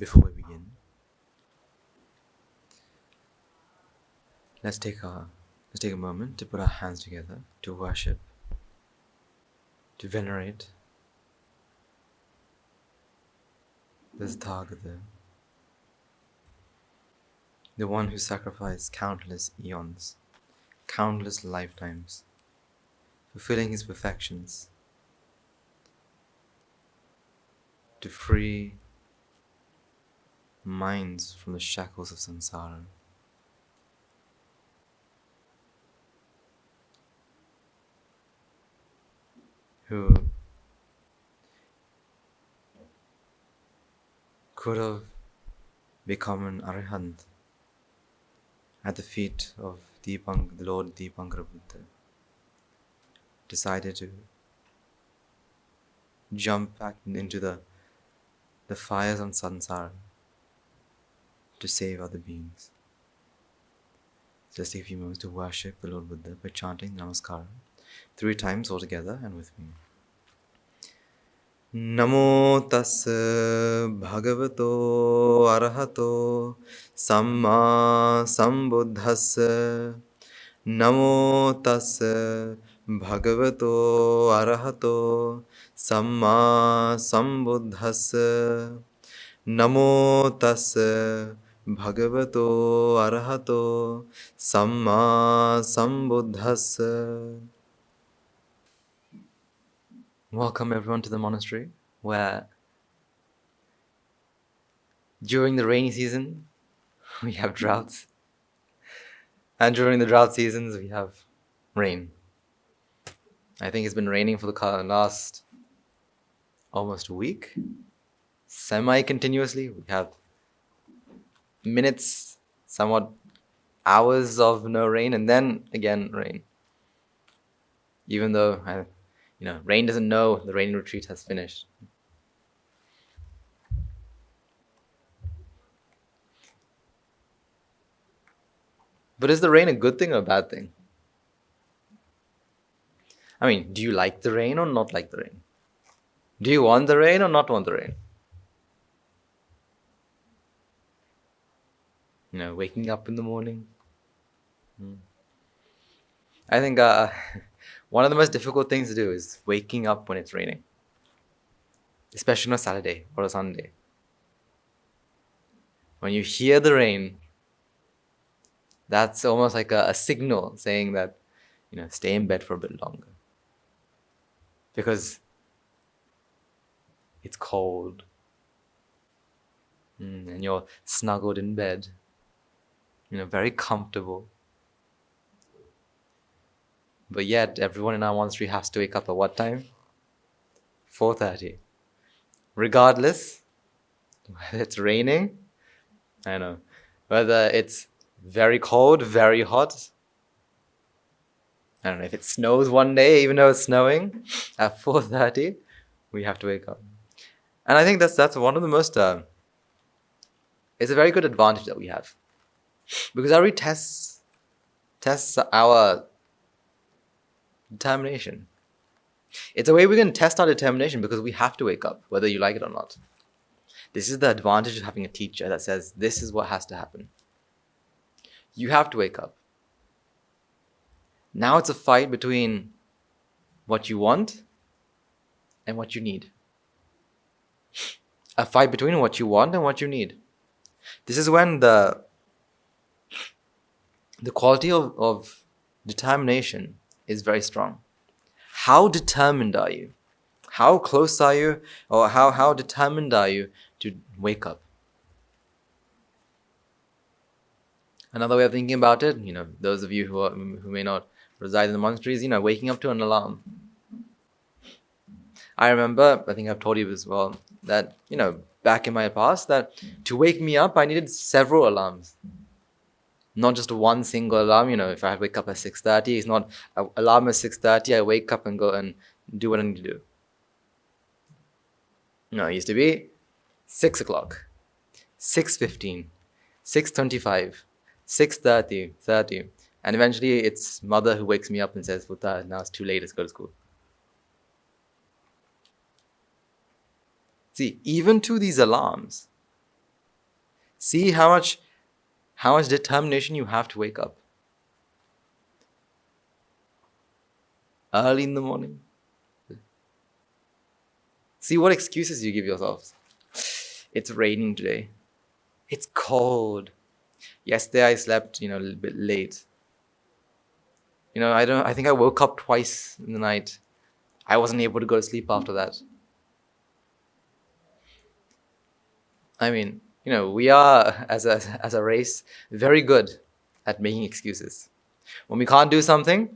Before we begin, let's take a moment to put our hands together to worship, to venerate this Tathagata, the one who sacrificed countless eons, countless lifetimes, fulfilling his perfections to free minds from the shackles of samsara. Who could have become an arahant at the feet of the Lord Dipankara Buddha, decided to jump back into the fires on samsara to save other beings. So let's take a few moments to worship the Lord Buddha by chanting Namaskara 3 times all together and with me. Namo tassa bhagavato arahato samma sambuddhassa. Namo tassa bhagavato arahato samma sambuddhassa. Namo tassa bhagavato arahato samma sambuddhassa. Welcome everyone to the monastery, where during the rainy season we have droughts, and during the drought seasons we have rain. I think it's been raining for the last almost a week, semi-continuously. We have minutes, somewhat hours of no rain, and then again rain. Even though, rain doesn't know the rain retreat has finished. But is the rain a good thing or a bad thing? I mean, do you like the rain or not like the rain? Do you want the rain or not want the rain? Waking up in the morning. I think one of the most difficult things to do is waking up when it's raining, especially on a Saturday or a Sunday. When you hear the rain, that's almost like a signal saying that, stay in bed for a bit longer. Because it's cold and you're snuggled in bed, very comfortable. But yet, everyone in our monastery has to wake up at what time? 4:30. Regardless, whether it's raining, whether it's very cold, very hot. I don't know, if it snows one day, even though it's snowing, at 4:30, we have to wake up. And I think that's one of the most, it's a very good advantage that we have. Because our tests our determination. It's a way we can test our determination because we have to wake up, whether you like it or not. This is the advantage of having a teacher that says, this is what has to happen. You have to wake up. Now it's a fight between what you want and what you need. A fight between what you want and what you need. This is when the quality of determination is very strong. How determined are you? How close are you, or how determined are you to wake up? Another way of thinking about it, those of you who may not reside in the monasteries, waking up to an alarm. I remember, I think I've told you as well, that, back in my past, that to wake me up, I needed several alarms. Not just one single alarm. If I wake up at 6:30, it's not alarm at 6:30, I wake up and go and do what I need to do. No, it used to be 6 o'clock, 6:15, 6:25, 6:30, 30. And eventually it's mother who wakes me up and says, Puta, now it's too late, let's go to school. See, even to these alarms, See how much determination you have to wake up. Early in the morning. See what excuses you give yourselves. It's raining today. It's cold. Yesterday I slept, a little bit late. I think I woke up twice in the night. I wasn't able to go to sleep after that. I mean, we are, as a race, very good at making excuses. When we can't do something,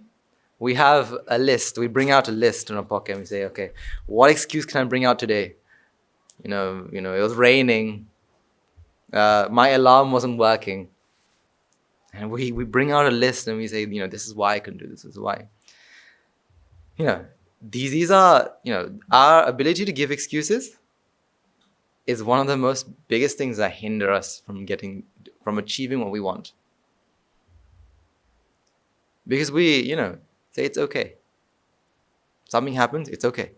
we have a list. We bring out a list in our pocket and we say, okay, what excuse can I bring out today? It was raining. My alarm wasn't working. And we bring out a list and we say, this is why I couldn't do this. This is why. These are, our ability to give excuses is one of the most biggest things that hinder us from achieving what we want. Because we, say it's okay. Something happens, it's okay.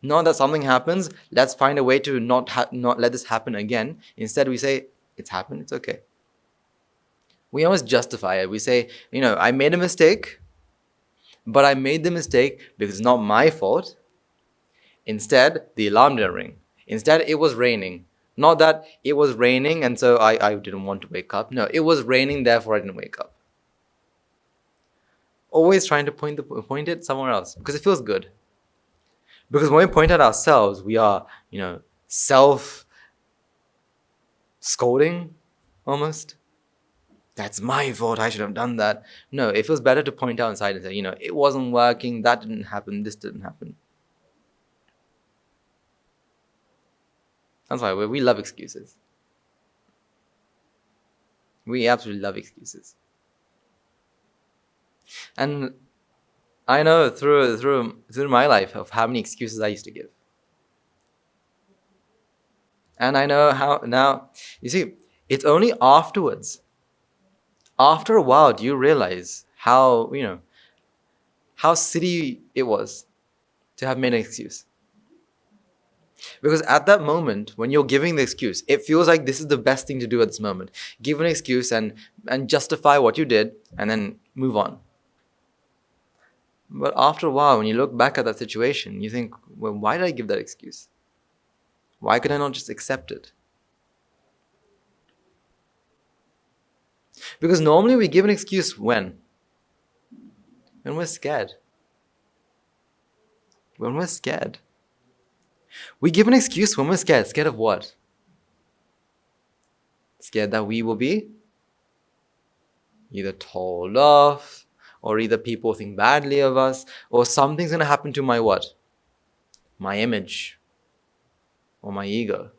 Not that something happens, let's find a way to not let this happen again. Instead, we say, it's happened, it's okay. We always justify it. We say, I made a mistake, but I made the mistake because it's not my fault. Instead, the alarm didn't ring. Instead, it was raining. Not that it was raining and so I didn't want to wake up. No, it was raining, therefore I didn't wake up. Always trying to point it somewhere else because it feels good. Because when we point at ourselves, we are, self-scolding almost. That's my fault, I should have done that. No, it feels better to point out inside and say, it wasn't working, that didn't happen, this didn't happen. That's why we love excuses. We absolutely love excuses. And I know through my life of how many excuses I used to give. And I know how now, you see, it's only afterwards, after a while, do you realize how silly it was to have made an excuse. Because at that moment, when you're giving the excuse, it feels like this is the best thing to do at this moment. Give an excuse and justify what you did and then move on. But after a while, when you look back at that situation, you think, well, why did I give that excuse? Why could I not just accept it? Because normally we give an excuse when we're scared. When we're scared. We give an excuse when we're scared. Scared of what? Scared that we will be either told off, or either people think badly of us, or something's going to happen to my what? My image, or my ego.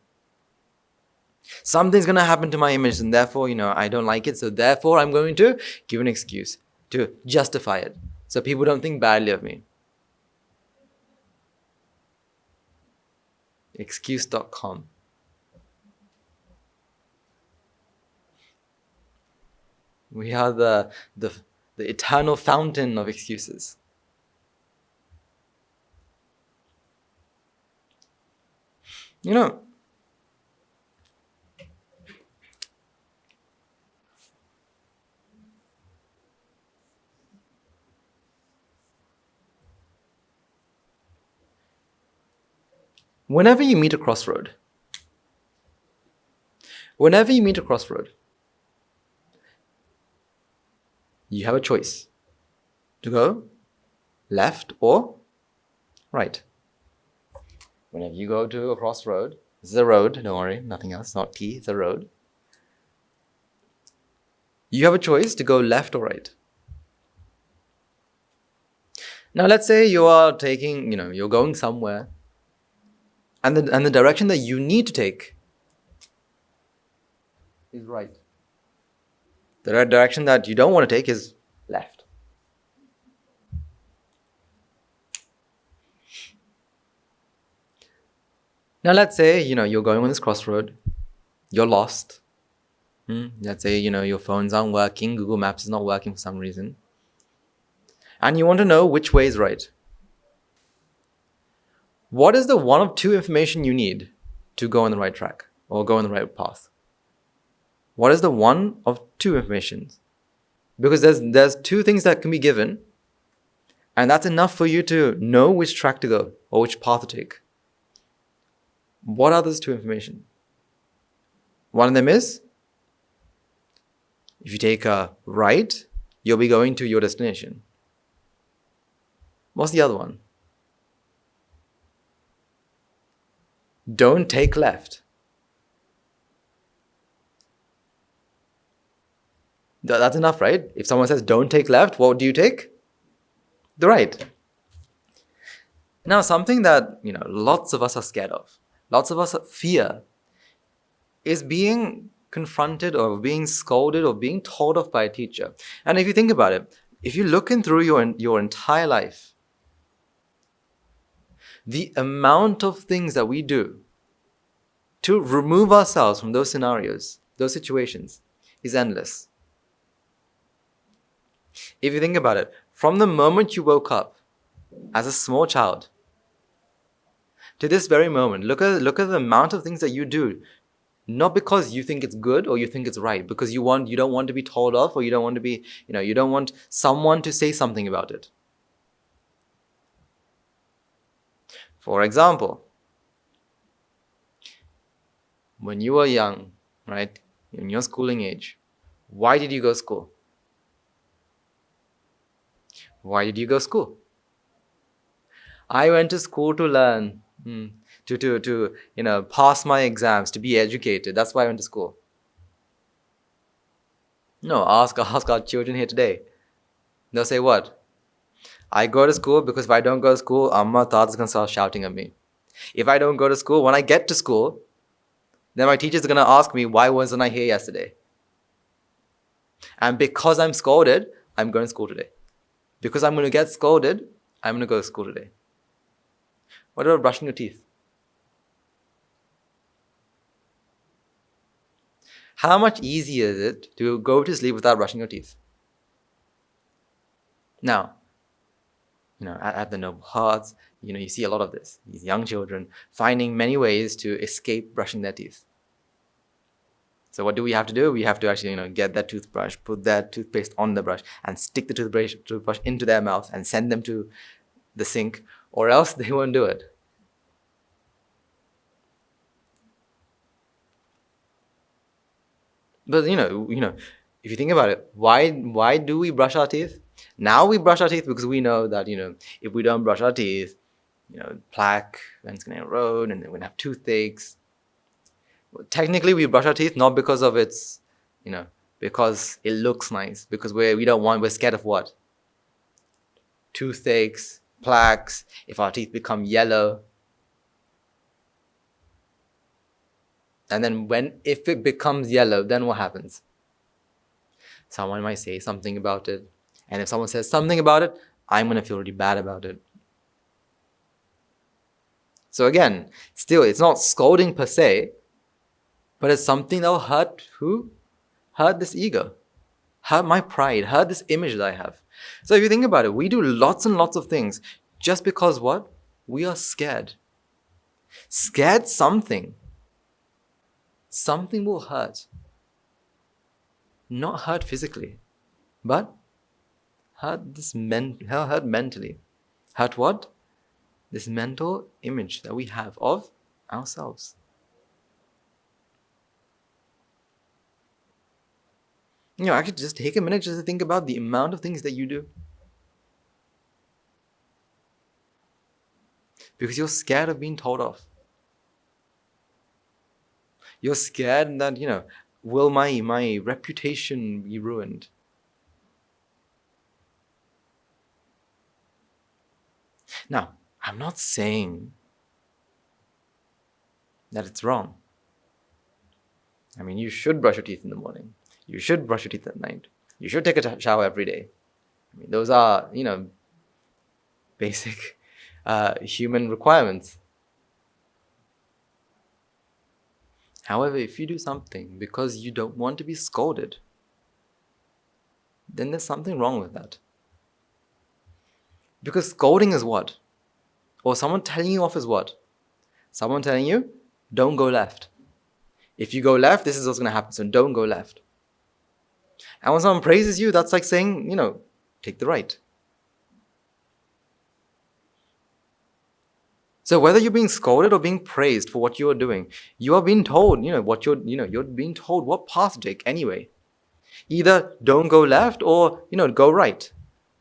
Something's going to happen to my image, and therefore, I don't like it, so therefore I'm going to give an excuse to justify it, so people don't think badly of me. Excuse.com. We are the eternal fountain of excuses. Whenever you meet a crossroad, you have a choice to go left or right. Whenever you go to a crossroad, this is a road, don't worry, nothing else, not T, it's a road. You have a choice to go left or right. Now let's say you are taking, you're going somewhere, and the direction that you need to take is right. The direction that you don't want to take is left. Now let's say, you're going on this crossroad, you're lost. Let's say, your phones aren't working, Google Maps is not working for some reason. And you want to know which way is right. What is the one of two information you need to go on the right track? or go on the right path? What is the one of two informations? Because there's two things that can be given, and that's enough for you to know which track to go or which path to take. What are those two information? One of them is, if you take a right, you'll be going to your destination. What's the other one? Don't take left. That's enough, right? If someone says don't take left, what do you take? The right. Now, something that lots of us are scared of, lots of us fear, is being confronted or being scolded or being told off by a teacher. And if you think about it, if you look in through your entire life, the amount of things that we do to remove ourselves from those scenarios, those situations, is endless. If you think about it, from the moment you woke up as a small child to this very moment, look at the amount of things that you do, not because you think it's good or you think it's right, because you don't want to be told off, or you don't want to be, you don't want someone to say something about it. For example, when you were young, right, in your schooling age, why did you go to school? Why did you go to school? I went to school to learn, to pass my exams, to be educated. That's why I went to school. No, ask our children here today. They'll say what? I go to school because if I don't go to school, Amma Tata's going to start shouting at me. If I don't go to school, when I get to school, then my teacher's going to ask me, why wasn't I here yesterday? And because I'm scolded, I'm going to school today. Because I'm going to get scolded, I'm going to go to school today. What about brushing your teeth? How much easier is it to go to sleep without brushing your teeth? Now, at the Noble Hearts, you see a lot of this. These young children finding many ways to escape brushing their teeth. So what do we have to do? We have to actually, get that toothbrush, put that toothpaste on the brush, and stick the toothbrush into their mouth and send them to the sink, or else they won't do it. But if you think about it, why do we brush our teeth? Now we brush our teeth because we know that if we don't brush our teeth, plaque, then it's going to erode, and then we're going to have toothaches. Technically, we brush our teeth not because of its, because it looks nice. Because we're scared of what? Toothaches, plaques, if our teeth become yellow. And then if it becomes yellow, then what happens? Someone might say something about it. And if someone says something about it, I'm going to feel really bad about it. So again, still, it's not scolding per se, but it's something that will hurt who? Hurt this ego. Hurt my pride. Hurt this image that I have. So if you think about it, we do lots and lots of things just because what? We are scared. Scared something. Something will hurt. Not hurt physically, but hurt hurt mentally. Hurt what? This mental image that we have of ourselves. Actually just take a minute just to think about the amount of things that you do. Because you're scared of being told off. You're scared that, will my reputation be ruined? Now, I'm not saying that it's wrong. You should brush your teeth in the morning. You should brush your teeth at night. You should take a shower every day. Those are, basic human requirements. However, if you do something because you don't want to be scolded, then there's something wrong with that. Because scolding is what? Or someone telling you off is what? Someone telling you, don't go left. If you go left, this is what's going to happen. So don't go left. And when someone praises you, that's like saying, take the right. So whether you're being scolded or being praised for what you are doing, you are being told, you're being told what path to take anyway. Either don't go left or, go right.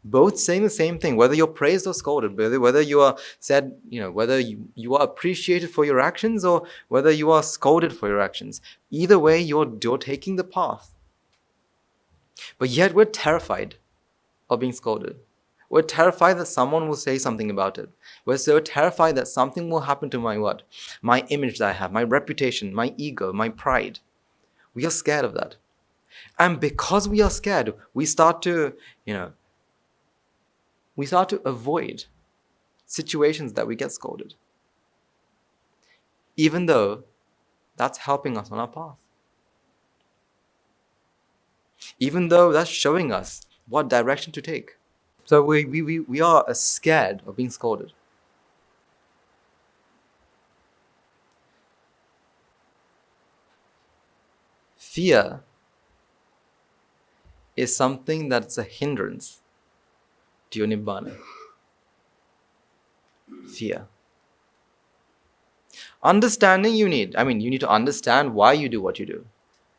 Both saying the same thing, whether you're praised or scolded, whether you are said, whether you are appreciated for your actions or whether you are scolded for your actions. Either way, you're taking the path. But yet we're terrified of being scolded. We're terrified that someone will say something about it. We're so terrified that something will happen to my what? My image that I have, my reputation, my ego, my pride. We are scared of that. And because we are scared, we start to avoid situations that we get scolded. Even though that's helping us on our path. Even though that's showing us what direction to take. So we are scared of being scolded. Fear is something that's a hindrance to your Nibbāna. Fear. Understanding you need to understand why you do what you do.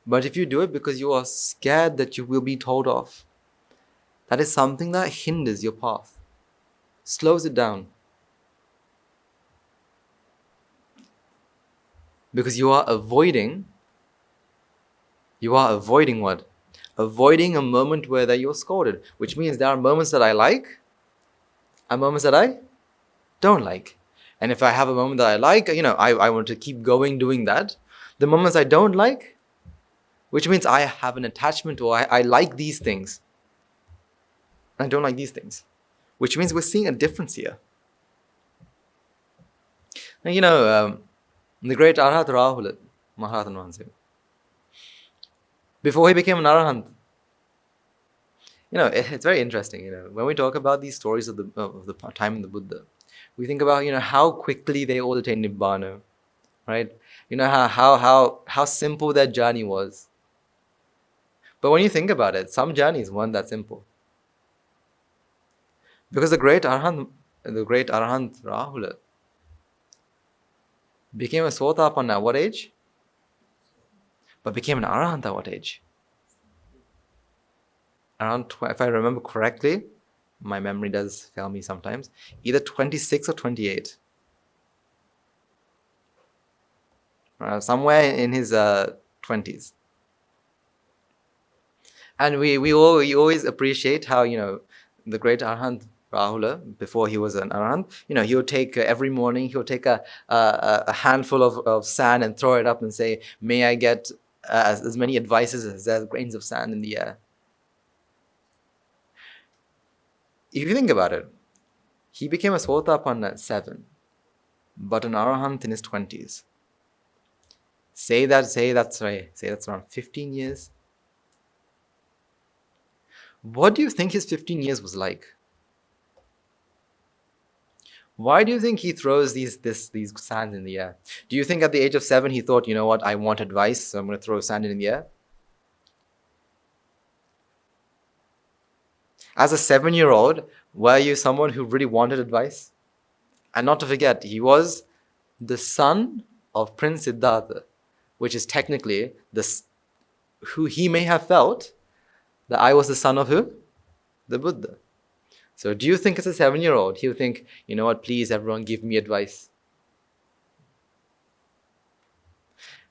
But if you do it because you are scared that you will be told off, that is something that hinders your path, slows it down. Because you are avoiding what? Avoiding a moment where you're scolded, which means there are moments that I like and moments that I don't like. And if I have a moment that I like, I want to keep going doing that. The moments I don't like, which means I have an attachment or I like these things. I don't like these things, which means we're seeing a difference here. And the great Arhat Rahula Maharatan Mahansa, before he became an Arahant, it's very interesting. When we talk about these stories of the time in the Buddha, we think about how quickly they all attained Nibbāna, right? How simple that journey was. But when you think about it, some journeys weren't that simple. Because the great Arahant Rahula became a Sotapanna at what age? But became an Arahant at what age? Around, if I remember correctly, my memory does fail me sometimes, either 26 or 28. Somewhere in his 20s. And we always appreciate how, the great Arahant Rahula, before he was an Arahant, he would take, every morning, he would take a handful of sand and throw it up and say, may I get as many advices as there are grains of sand in the air. If you think about it, he became a Sotapanna at 7, but an Arahant in his 20s. Say that's around 15 years. What do you think his 15 years was like? Why do you think he throws these sands in the air? Do you think at the age of 7 he thought, what, I want advice, so I'm going to throw sand in the air? As a 7-year-old, were you someone who really wanted advice? And not to forget, he was the son of Prince Siddhartha, which is technically who he may have felt that I was the son of who? The Buddha. So do you think as a 7-year-old, he would think, what, please everyone give me advice?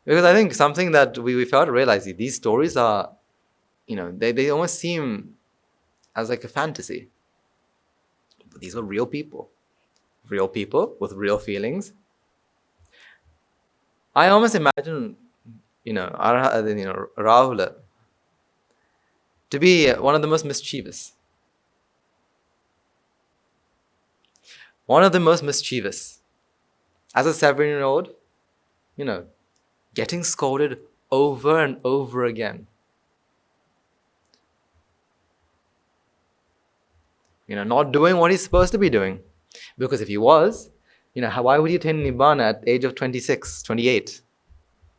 Because I think something that we fail to realize, these stories are, they almost seem as like a fantasy. But these were real people with real feelings. I almost imagine, Rahula to be one of the most mischievous. One of the most mischievous. As a 7-year-old, getting scolded over and over again. Not doing what he's supposed to be doing. Because if he was, why would he attain Nibbāna at the age of 26, 28?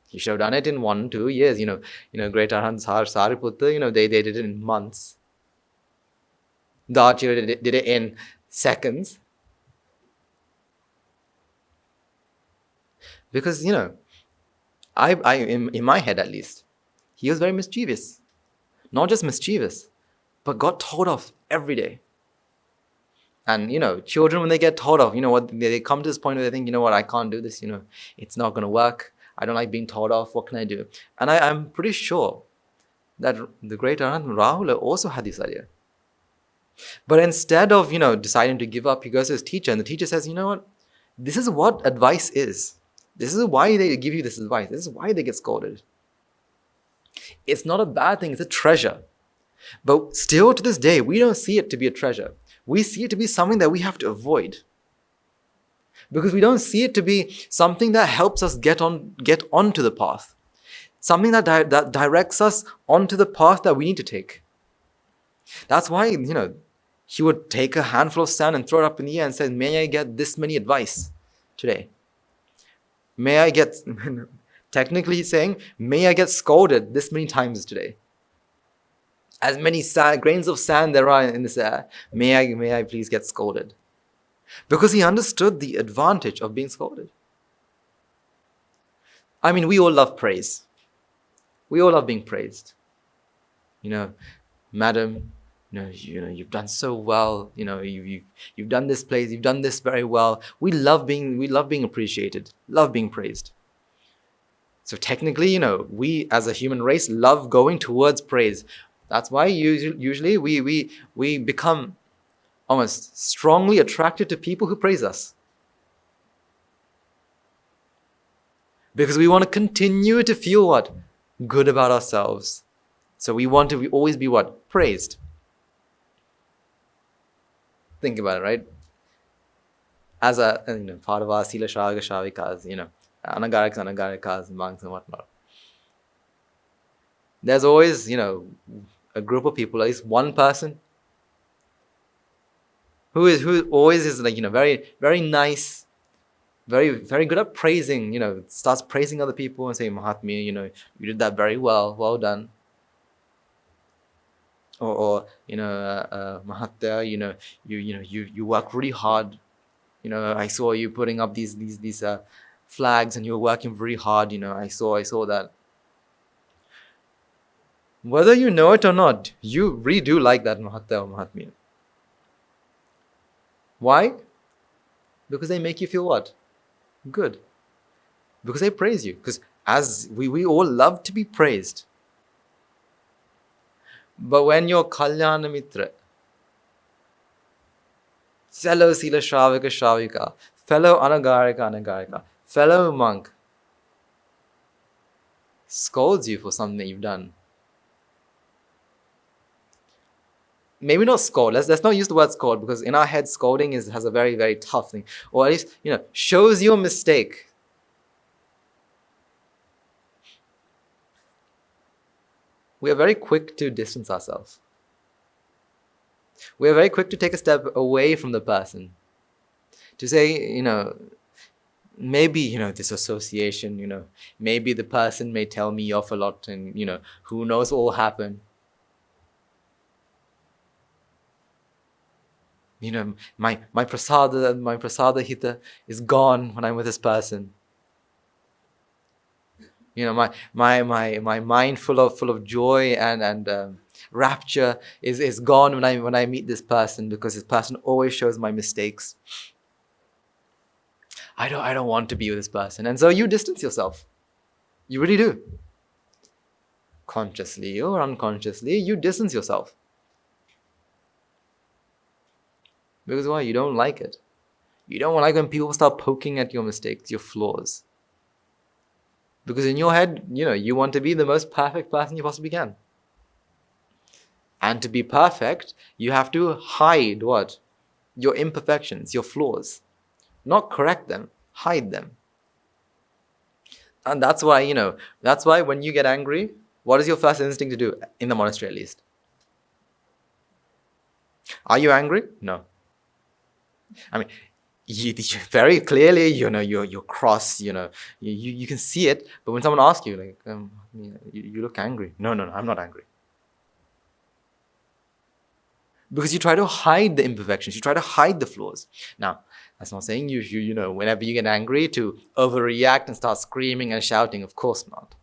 He should have done it in 1-2 years. Great Arahant Sariputta, they did it in months. The Acharya did it in seconds. Because, I in my head at least, he was very mischievous. Not just mischievous, but got told off every day. And, children, when they get told off, they come to this point where they think, I can't do this, it's not going to work. I don't like being told off. What can I do? And I'm pretty sure that the great Arahant Rahula also had this idea. But instead of, deciding to give up, he goes to his teacher, and the teacher says, this is what advice is. This is why they give you this advice. This is why they get scolded. It's not a bad thing. It's a treasure. But still to this day, we don't see it to be a treasure. We see it to be something that we have to avoid. Because we don't see it to be something that helps us get onto the path. Something that directs us onto the path that we need to take. That's why, he would take a handful of sand and throw it up in the air and say, may I get this many advice today? May I get, technically he's saying, may I get scolded this many times today? As many grains of sand there are in this air, may I please get scolded? Because he understood the advantage of being scolded. I mean, we all love praise. We all love being praised. Madam, you've done so well. You've done this place. You've done this very well. We love being appreciated. Love being praised. So technically, we as a human race love going towards praise. That's why usually we become almost strongly attracted to people who praise us. Because we want to continue to feel what? Good about ourselves. So we want to always be what? Praised. Think about it, right? As a part of our Sila Shravaka Shravikas, Anagarikas, monks and whatnot. There's always, a group of people, at least one person, who always is very, very nice, very, very good at praising, starts praising other people and saying, Mahatma, you did that very well, well done. Or Mahatma, you work really hard. I saw you putting up these flags and you were working very hard. I saw that. Whether you know it or not, you really do like that Mahatma or Mahatma. Why? Because they make you feel what? Good. Because they praise you. Because as we all love to be praised. But when your Kalyana Mitra, fellow Sila Shravaka Shravika, fellow Anagarika, fellow monk, scolds you for something that you've done. Maybe not scold. Let's not use the word scold, because in our head scolding has a very, very tough thing. Or at least, shows you a mistake. We are very quick to distance ourselves. We are very quick to take a step away from the person. To say, maybe, this association, maybe the person may tell me off a lot and, who knows what will happen. My prasada hita is gone when I'm with this person. My mind full of joy and rapture is gone when I meet this person, because this person always shows my mistakes. I don't want to be with this person, and so you distance yourself. You really do. Consciously or unconsciously, you distance yourself. Because why? You don't like it. You don't like when people start poking at your mistakes, your flaws. Because in your head, you want to be the most perfect person you possibly can. And to be perfect, you have to hide what? Your imperfections, your flaws. Not correct them, hide them. And that's why, when you get angry, what is your first instinct to do? In the monastery at least. Are you angry? No. I mean, you very clearly, you're cross, you can see it. But when someone asks you, like, you look angry. No, I'm not angry. Because you try to hide the imperfections, you try to hide the flaws. Now, that's not saying whenever you get angry to overreact and start screaming and shouting. Of course not.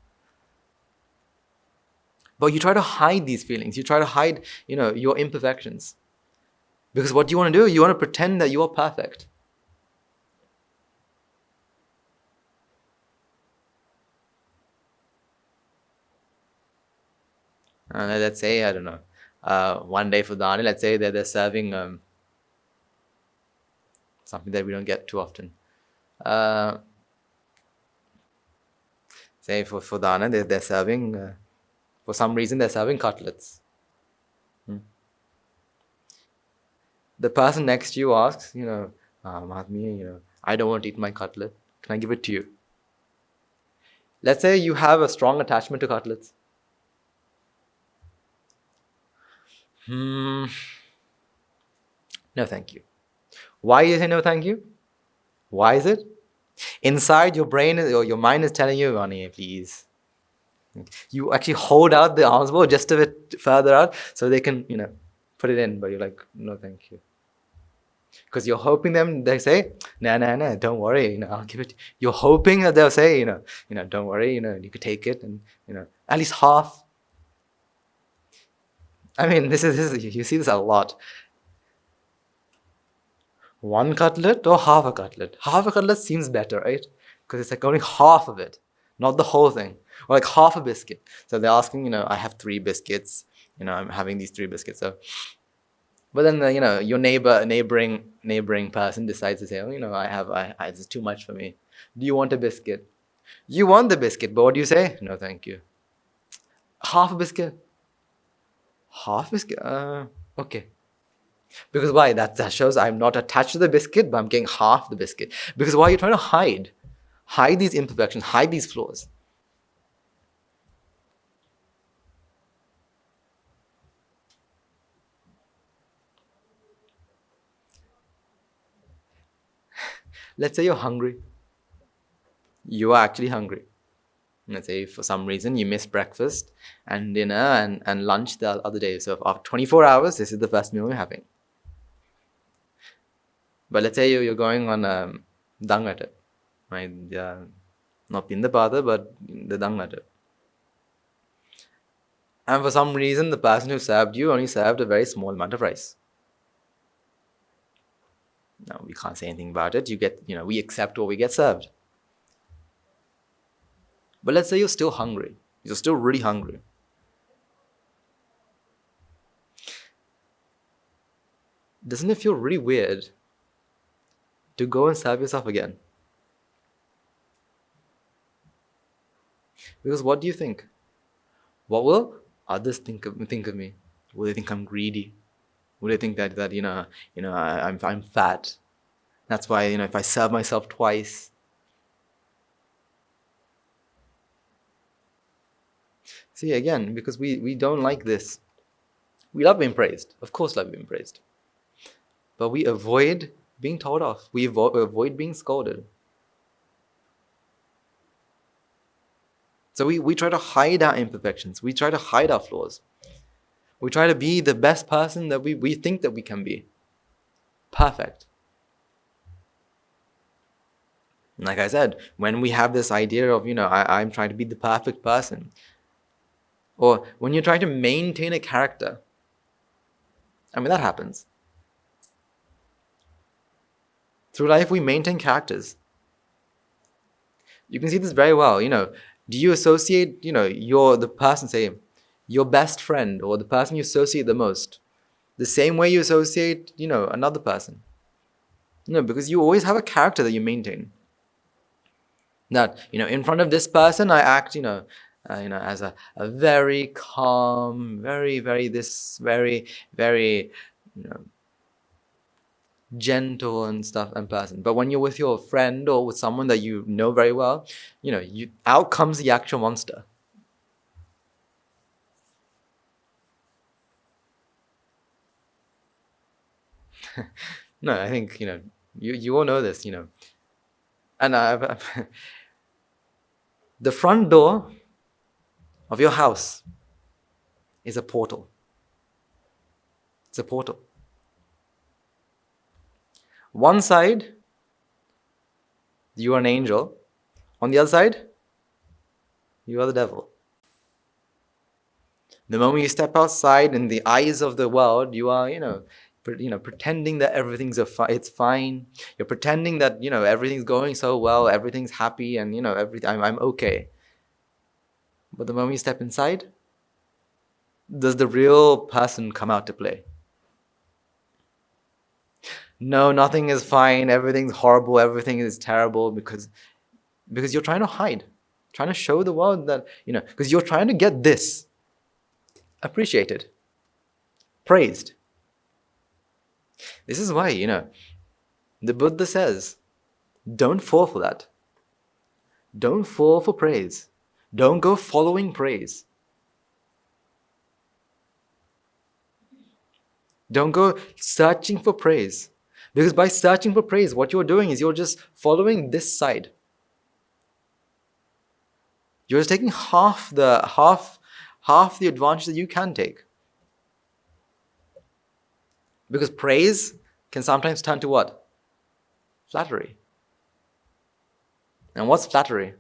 But you try to hide these feelings. You try to hide, your imperfections. Because what you want to do, you want to pretend that you are perfect. Let's say, I don't know, one day for Dana, let's say that they're serving something that we don't get too often. Say for Dana, they're serving, for some reason, they're serving cutlets. The person next to you asks, Mahatma, I don't want to eat my cutlet. Can I give it to you? Let's say you have a strong attachment to cutlets. No, thank you. Why do you say no, thank you? Why is it? Inside your brain or your mind is telling you, Ronnie, please. You actually hold out the alms bowl just a bit further out so they can, put it in. But you're like, no, thank you. Because you're hoping they say, nah, don't worry, I'll give it. You're hoping that they'll say, don't worry, you could take it and, at least half. I mean, this is you see this a lot. One cutlet or half a cutlet? Half a cutlet seems better, right? Because it's like only half of it, not the whole thing. Or like half a biscuit. So they're asking, I have 3 biscuits. I'm having these 3 biscuits. So, but then your neighboring person decides to say, this is too much for me. Do you want a biscuit? You want the biscuit, but what do you say? No, thank you. Half a biscuit. Half biscuit? Okay. Because why? That shows I'm not attached to the biscuit, but I'm getting half the biscuit. Because why are you trying to hide? Hide these imperfections, hide these flaws. Let's say you're hungry. You are actually hungry. Let's say for some reason you missed breakfast and dinner and lunch the other day. So after 24 hours, this is the first meal you're having. But let's say you're going on Dhamma, right? Not in the Pada, but the Dhamma. And for some reason, the person who served you only served a very small amount of rice. Now, we can't say anything about it. We accept what we get served. But let's say you're still hungry. You're still really hungry. Doesn't it feel really weird to go and serve yourself again? Because what do you think? What will others think of me? Will they think I'm greedy? Will they think that I'm fat? That's why if I serve myself twice. See, again, because we don't like this. We love being praised. Of course, love being praised. But we avoid being told off. We avoid being scolded. So we try to hide our imperfections. We try to hide our flaws. We try to be the best person that we think that we can be. Perfect. Like I said, when we have this idea of, I'm trying to be the perfect person, or when you're trying to maintain a character, that happens. Through life, we maintain characters. You can see this very well. Do you associate, the person, say, your best friend or the person you associate the most, the same way you associate, another person? No, because you always have a character that you maintain. That, in front of this person, I act, as a very calm, very, very, very, gentle and stuff and person. But when you're with your friend or with someone that you know very well, out comes the actual monster. No, I think, You all know this, And the front door of your house is a portal. It's a portal. One side, you are an angel. On the other side, you are the devil. The moment you step outside in the eyes of the world, you are, pretending that it's fine. You're pretending that, everything's going so well, everything's happy, and, I'm okay. But the moment you step inside, does the real person come out to play? No, nothing is fine, everything's horrible, everything is terrible, because you're trying to hide, trying to show the world that, because you're trying to get this appreciated, praised. This is why, the Buddha says, don't fall for that. Don't fall for praise. Don't go following praise. Don't go searching for praise. Because by searching for praise, what you're doing is you're just following this side. You're just taking half the advantage that you can take. Because praise can sometimes turn to what? Flattery. And what's flattery?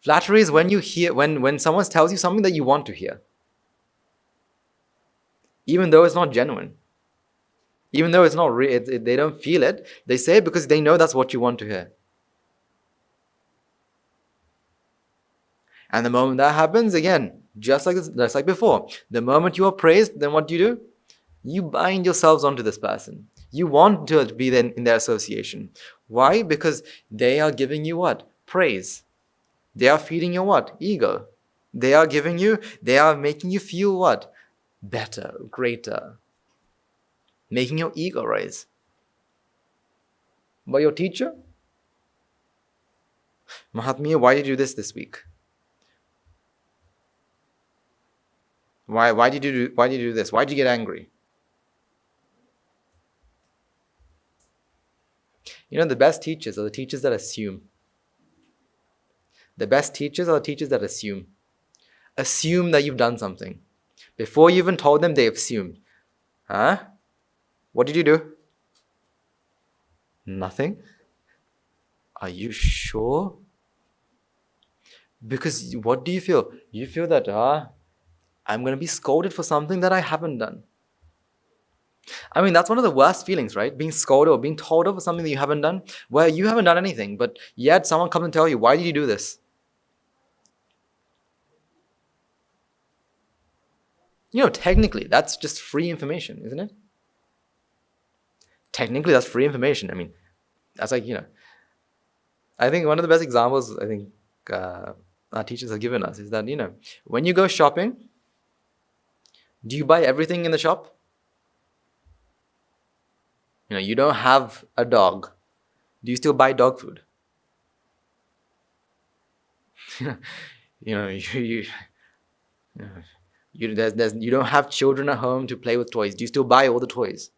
Flattery is when you hear, when someone tells you something that you want to hear. Even though it's not genuine. Even though it's not real, they don't feel it. They say it because they know that's what you want to hear. And the moment that happens, again, just like before, the moment you are praised, then what do? You bind yourselves onto this person. You want to be in their association. Why? Because they are giving you what? Praise. They are feeding your what? Ego. They are making you feel what? Better, greater. Making your ego rise. But your teacher? Mahatmya, why did you do this week? Why did you do this? Why did you get angry? The best teachers are the teachers that assume. The best teachers are the teachers that assume. Assume that you've done something. Before you even told them, they assumed. Huh? What did you do? Nothing? Are you sure? Because what do you feel? You feel that, I'm going to be scolded for something that I haven't done. I mean, that's one of the worst feelings, right? Being scolded or being told off for something that you haven't done, where you haven't done anything, but yet someone comes and tells you, why did you do this? Technically, that's just free information, isn't it? Technically, that's free information. I mean, that's like, I think one of the best examples our teachers have given us is that, when you go shopping, do you buy everything in the shop? You don't have a dog. Do you still buy dog food? You don't have children at home to play with toys. Do you still buy all the toys?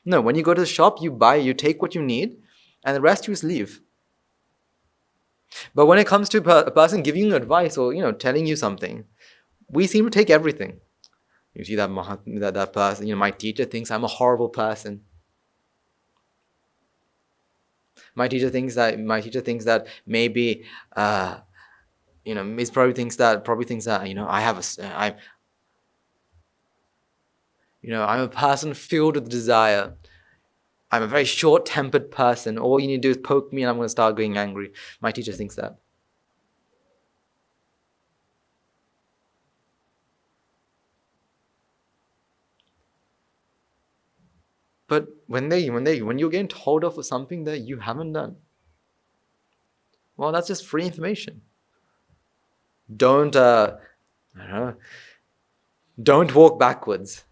No, when you go to the shop, you take what you need, and the rest you just leave. But when it comes to a person giving you advice or, telling you something, we seem to take everything. You see that person, my teacher thinks I'm a horrible person. My teacher thinks that maybe, he probably thinks that, I'm a person filled with desire. I'm a very short-tempered person. All you need to do is poke me and I'm going to start getting angry. My teacher thinks that. But when you're getting told off for something that you haven't done, well, that's just free information. Don't walk backwards.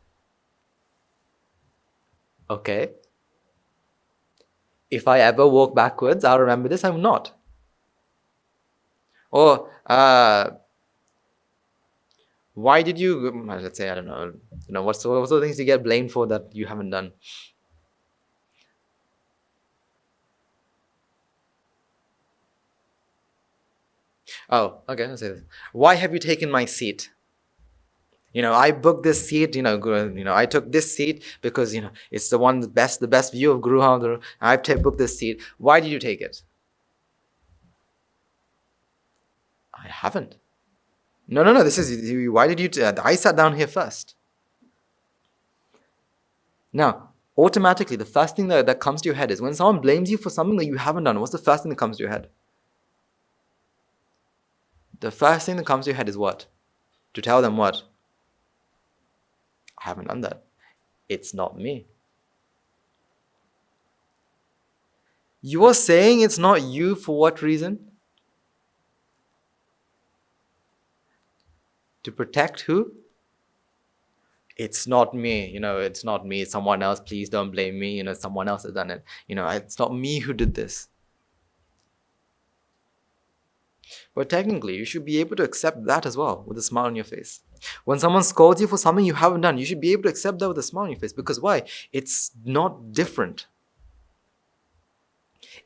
Okay. If I ever walk backwards, I'll remember this. I'm not. Or why did you? Let's say, I don't know. What's the things you get blamed for that you haven't done? Oh, okay, let's say this. Why have you taken my seat? I booked this seat, I took this seat because, it's the best view of Guru Hamdru. I've booked this seat. Why did you take it? I haven't. No, this is, why did you, I sat down here first. Now, automatically, the first thing that comes to your head is when someone blames you for something that you haven't done, what's the first thing that comes to your head? The first thing that comes to your head is what? To tell them what? I haven't done that. It's not me. You are saying it's not you for what reason? To protect who? It's not me, it's not me, it's someone else, please don't blame me, someone else has done it. It's not me who did this. But technically, you should be able to accept that as well with a smile on your face. When someone scolds you for something you haven't done, you should be able to accept that with a smile on your face. Because why? It's not different.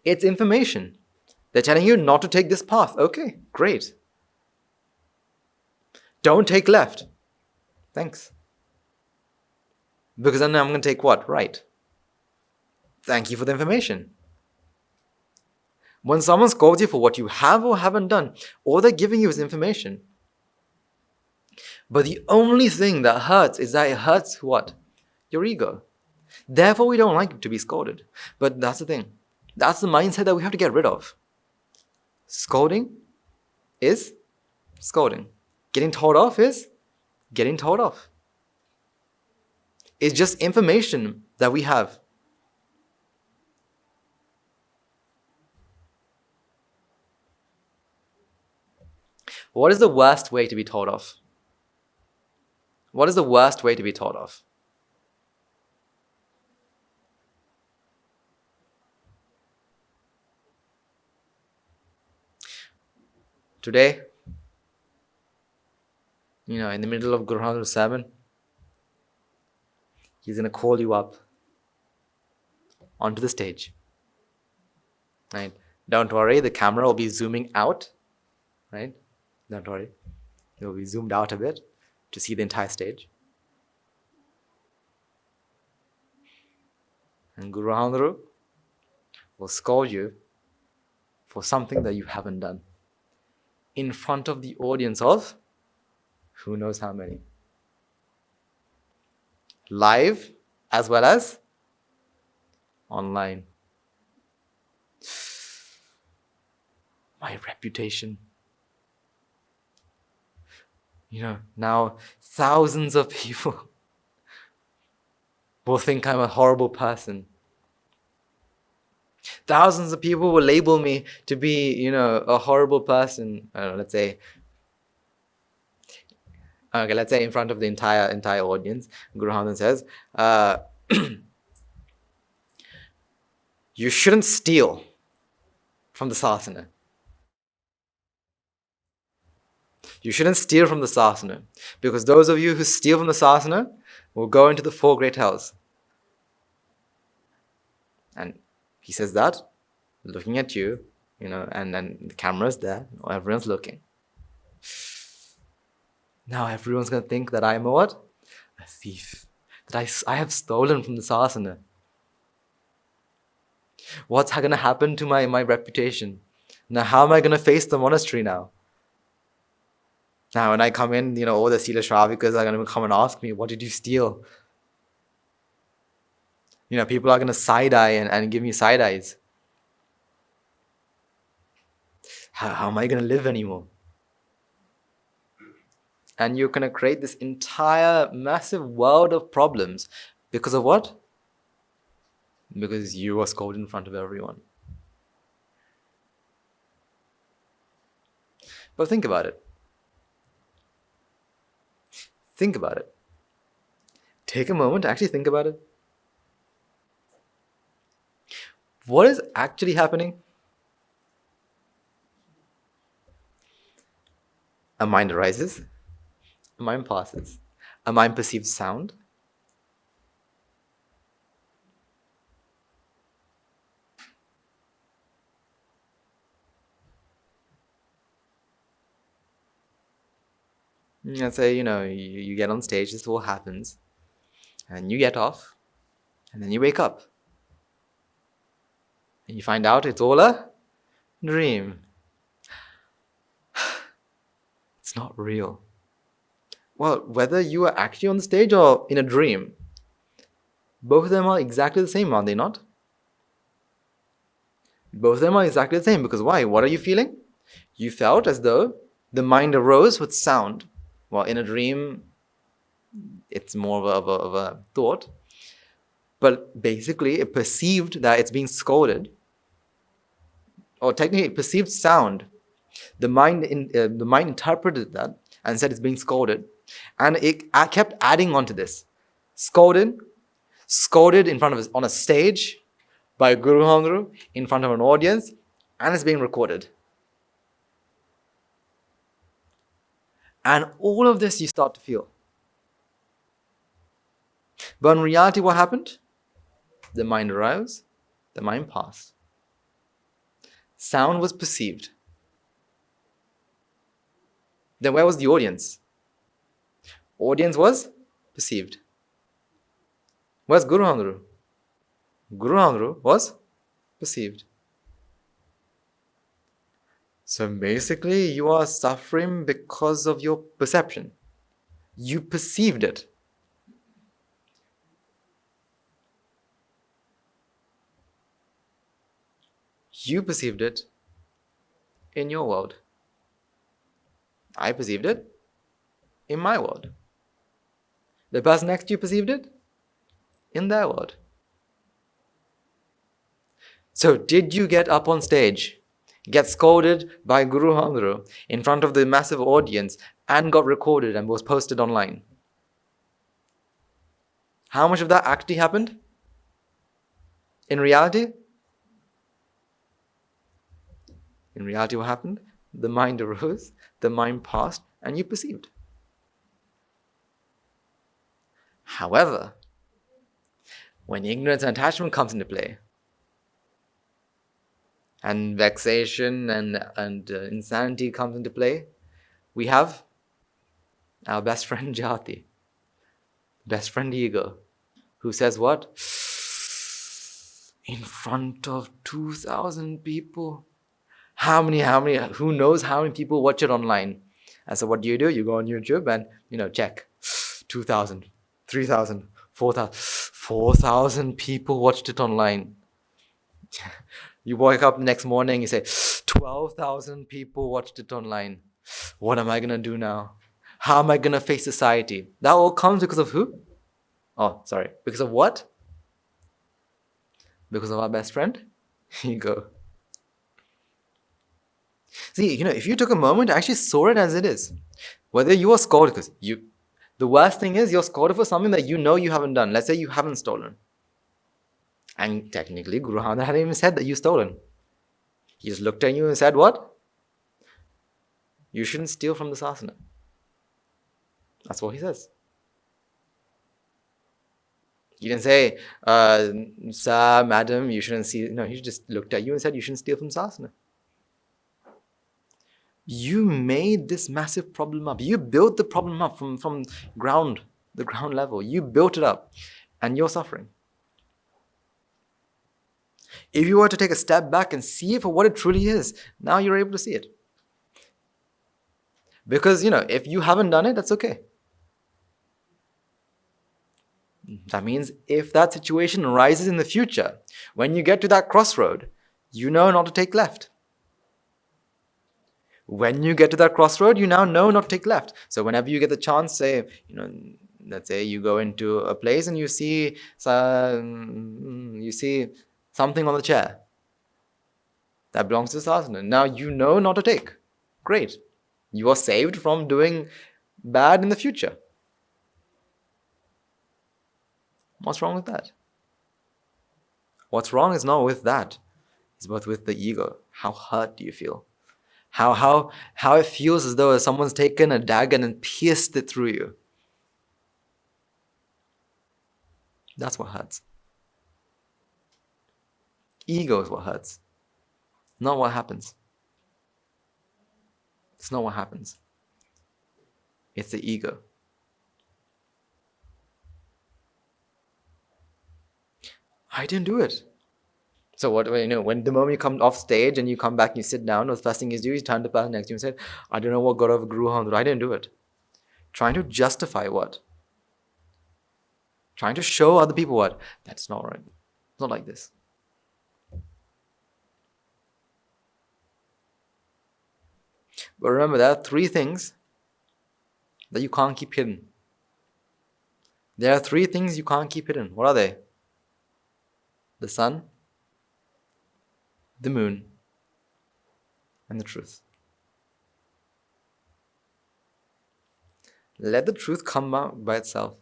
It's information. They're telling you not to take this path. Okay, great. Don't take left. Thanks. Because then I'm going to take what? Right. Thank you for the information. When someone scolds you for what you have or haven't done, all they're giving you is information. But the only thing that hurts is that it hurts what? Your ego. Therefore, we don't like to be scolded. But that's the thing. That's the mindset that we have to get rid of. Scolding is scolding. Getting told off is getting told off. It's just information that we have. What is the worst way to be told off? What is the worst way to be told off? Today, in the middle of Guru Hamdru's sermon, he's going to call you up onto the stage. Right? Don't worry, the camera will be zooming out. Right? Don't worry. It will be zoomed out a bit to see the entire stage. And Guru Hamdru will scold you for something that you haven't done in front of the audience of who knows how many. Live as well as online. My reputation. Now thousands of people will think I'm a horrible person. Thousands of people will label me to be, a horrible person. I don't know, let's say in front of the entire audience, Guru Hamdru says, you shouldn't steal from the sasana. You shouldn't steal from the sasana, because those of you who steal from the sasana will go into the 4 great hells. And he says that, looking at you, and then the camera's there, everyone's looking. Now everyone's going to think that I'm a what? A thief. That I have stolen from the sasana. What's going to happen to my reputation? Now how am I going to face the monastery now? Now when I come in, all the Sila Shravikas are going to come and ask me, what did you steal? People are going to side-eye and give me side-eyes. How am I going to live anymore? And you're going to create this entire massive world of problems. Because of what? Because you were scolded in front of everyone. But think about it. Think about it. Take a moment to actually think about it. What is actually happening? A mind arises. A mind passes. A mind perceives sound. Let's say, you get on stage, this all happens, and you get off, and then you wake up. And you find out it's all a dream. It's not real. Well, whether you are actually on the stage or in a dream, both of them are exactly the same, aren't they not? Both of them are exactly the same, because why? What are you feeling? You felt as though the mind arose with sound. Well, in a dream, it's more of a thought. But basically, it perceived that it's being scolded. Or technically, it perceived sound. The mind interpreted that and said it's being scolded. And it kept adding on to this. Scolded in front of us on a stage by Guru Hangru, in front of an audience, and it's being recorded. And all of this you start to feel. But in reality, what happened? The mind arose, the mind passed. Sound was perceived. Then where was the audience? Audience was perceived. Where's Guru Hangru? Guru Hangru was perceived. So basically, you are suffering because of your perception. You perceived it. You perceived it in your world. I perceived it in my world. The person next to you perceived it in their world. So did you get up on stage, get scolded by Guru Hangru in front of the massive audience and got recorded and was posted online? How much of that actually happened? In reality? In reality, what happened? The mind arose, the mind passed, and you perceived. However, when ignorance and attachment comes into play, and vexation and insanity comes into play, we have our best friend Jati, best friend ego, who says what? In front of 2,000 people. How many, who knows how many people watch it online? And so what do? You go on YouTube and, check. 2,000, 3,000, 4,000. 4,000 people watched it online. You wake up the next morning, you say, 12,000 people watched it online. What am I going to do now? How am I going to face society? That all comes because of who? Because of what? Because of our best friend? Ego. See, if you took a moment, actually saw it as it is. Whether you are scolded, because the worst thing is you're scolded for something that you haven't done. Let's say you haven't stolen. And technically, Guru Hangru hadn't even said that you've stolen. He just looked at you and said, what? You shouldn't steal from the sasana. That's what he says. He didn't say, sir, madam, you shouldn't steal. No, he just looked at you and said, you shouldn't steal from sasana. You made this massive problem up. You built the problem up from the ground level. You built it up, and you're suffering. If you were to take a step back and see it for what it truly is, now you're able to see it. Because, if you haven't done it, that's okay. That means if that situation arises in the future, when you get to that crossroad, you know not to take left. When you get to that crossroad, you now know not to take left. So whenever you get the chance, say, let's say you go into a place and you see something on the chair that belongs to the sasana. Now you know not to take. Great. You are saved from doing bad in the future. What's wrong with that? What's wrong is not with that. It's both with the ego. How hurt do you feel? How it feels as though someone's taken a dagger and pierced it through you. That's what hurts. Ego is what hurts. Not what happens. It's not what happens. It's the ego. I didn't do it. So what, when the moment you come off stage and you come back and you sit down, the first thing you do is turn to the person next to you and say, I don't know what got over Guru Handru. I didn't do it. Trying to justify what? Trying to show other people what? That's not right. It's not like this. But remember, there are three things that you can't keep hidden. There are three things you can't keep hidden. What are they? The sun, the moon, and the truth. Let the truth come out by itself.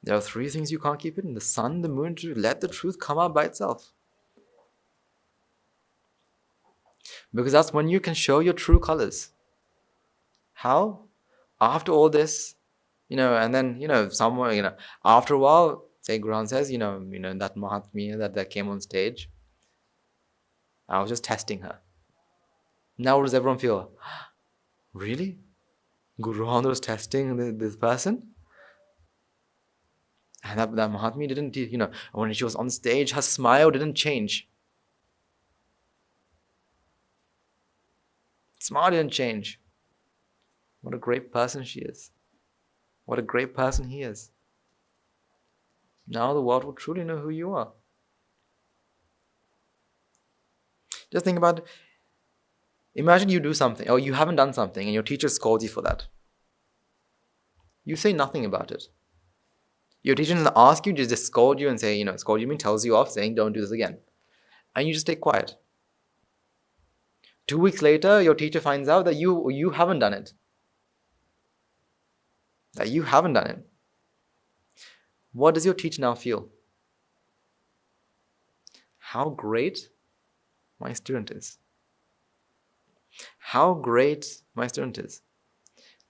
There are three things you can't keep hidden. The sun, the moon, and the truth. Let the truth come out by itself. Because that's when you can show your true colors. How? After all this, and then, somewhere, after a while, say Guru says, that Mahatmya that came on stage, I was just testing her. Now what does everyone feel? Really? Guru was testing this person? And that Mahatmya didn't, when she was on stage, her smile didn't change. Smile didn't change. What a great person she is. What a great person he is. Now the world will truly know who you are. Just think about it. Imagine you do something, or you haven't done something, and your teacher scolds you for that. You say nothing about it. Your teacher doesn't ask you, just scold you and say, scold you means tells you off, saying don't do this again. And you just stay quiet. 2 weeks later, your teacher finds out that you haven't done it. That you haven't done it. What does your teacher now feel? How great my student is. How great my student is.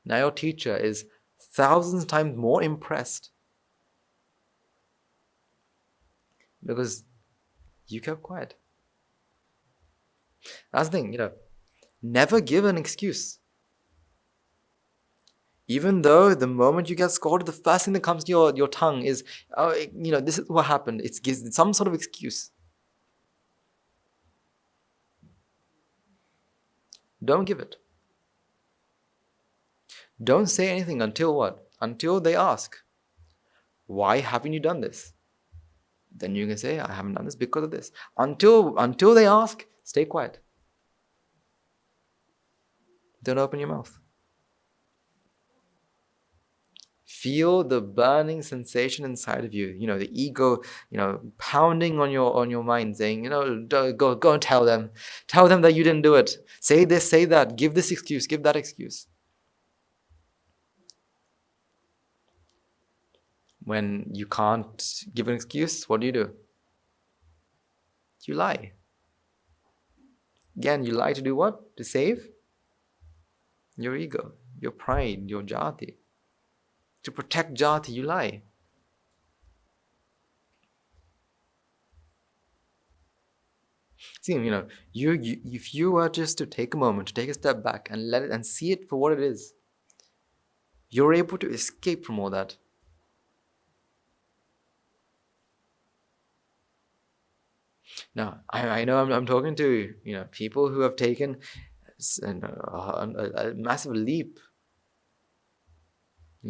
Now your teacher is thousands of times more impressed because you kept quiet. That's the thing, never give an excuse. Even though the moment you get scolded, the first thing that comes to your tongue is, this is what happened. It's some sort of excuse. Don't give it. Don't say anything until what? Until they ask, why haven't you done this? Then you can say, I haven't done this because of this. Until they ask, stay quiet. Don't open your mouth. Feel the burning sensation inside of you. The ego, pounding on your mind, saying, go and tell them. Tell them that you didn't do it. Say this, say that. Give this excuse, give that excuse. When you can't give an excuse, what do? You lie. Again, you lie to do what? To save your ego, your pride, your jati. To protect jati, you lie. See, if you were just to take a moment, to take a step back and let it and see it for what it is, you're able to escape from all that. Now, I know I'm talking to people who have taken a massive leap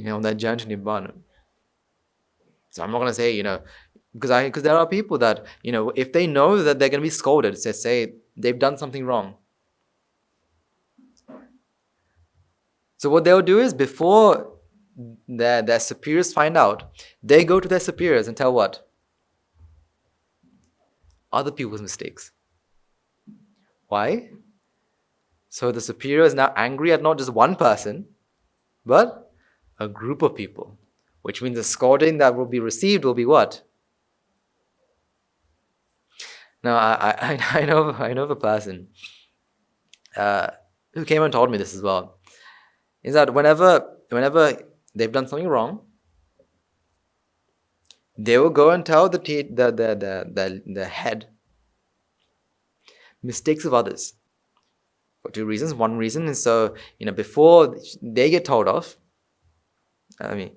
on that journey to Nibbāna. So I'm not going to say, because there are people that, if they know that they're going to be scolded, say they've done something wrong. So what they'll do is, before their superiors find out, they go to their superiors and tell what? Other people's mistakes. Why? So the superior is now angry at not just one person, but a group of people. Which means the scolding that will be received will be what? Now, I know of a person who came and told me this as well. Is that whenever they've done something wrong, they will go and tell the head mistakes of others. For two reasons. One reason is so, before they get told off,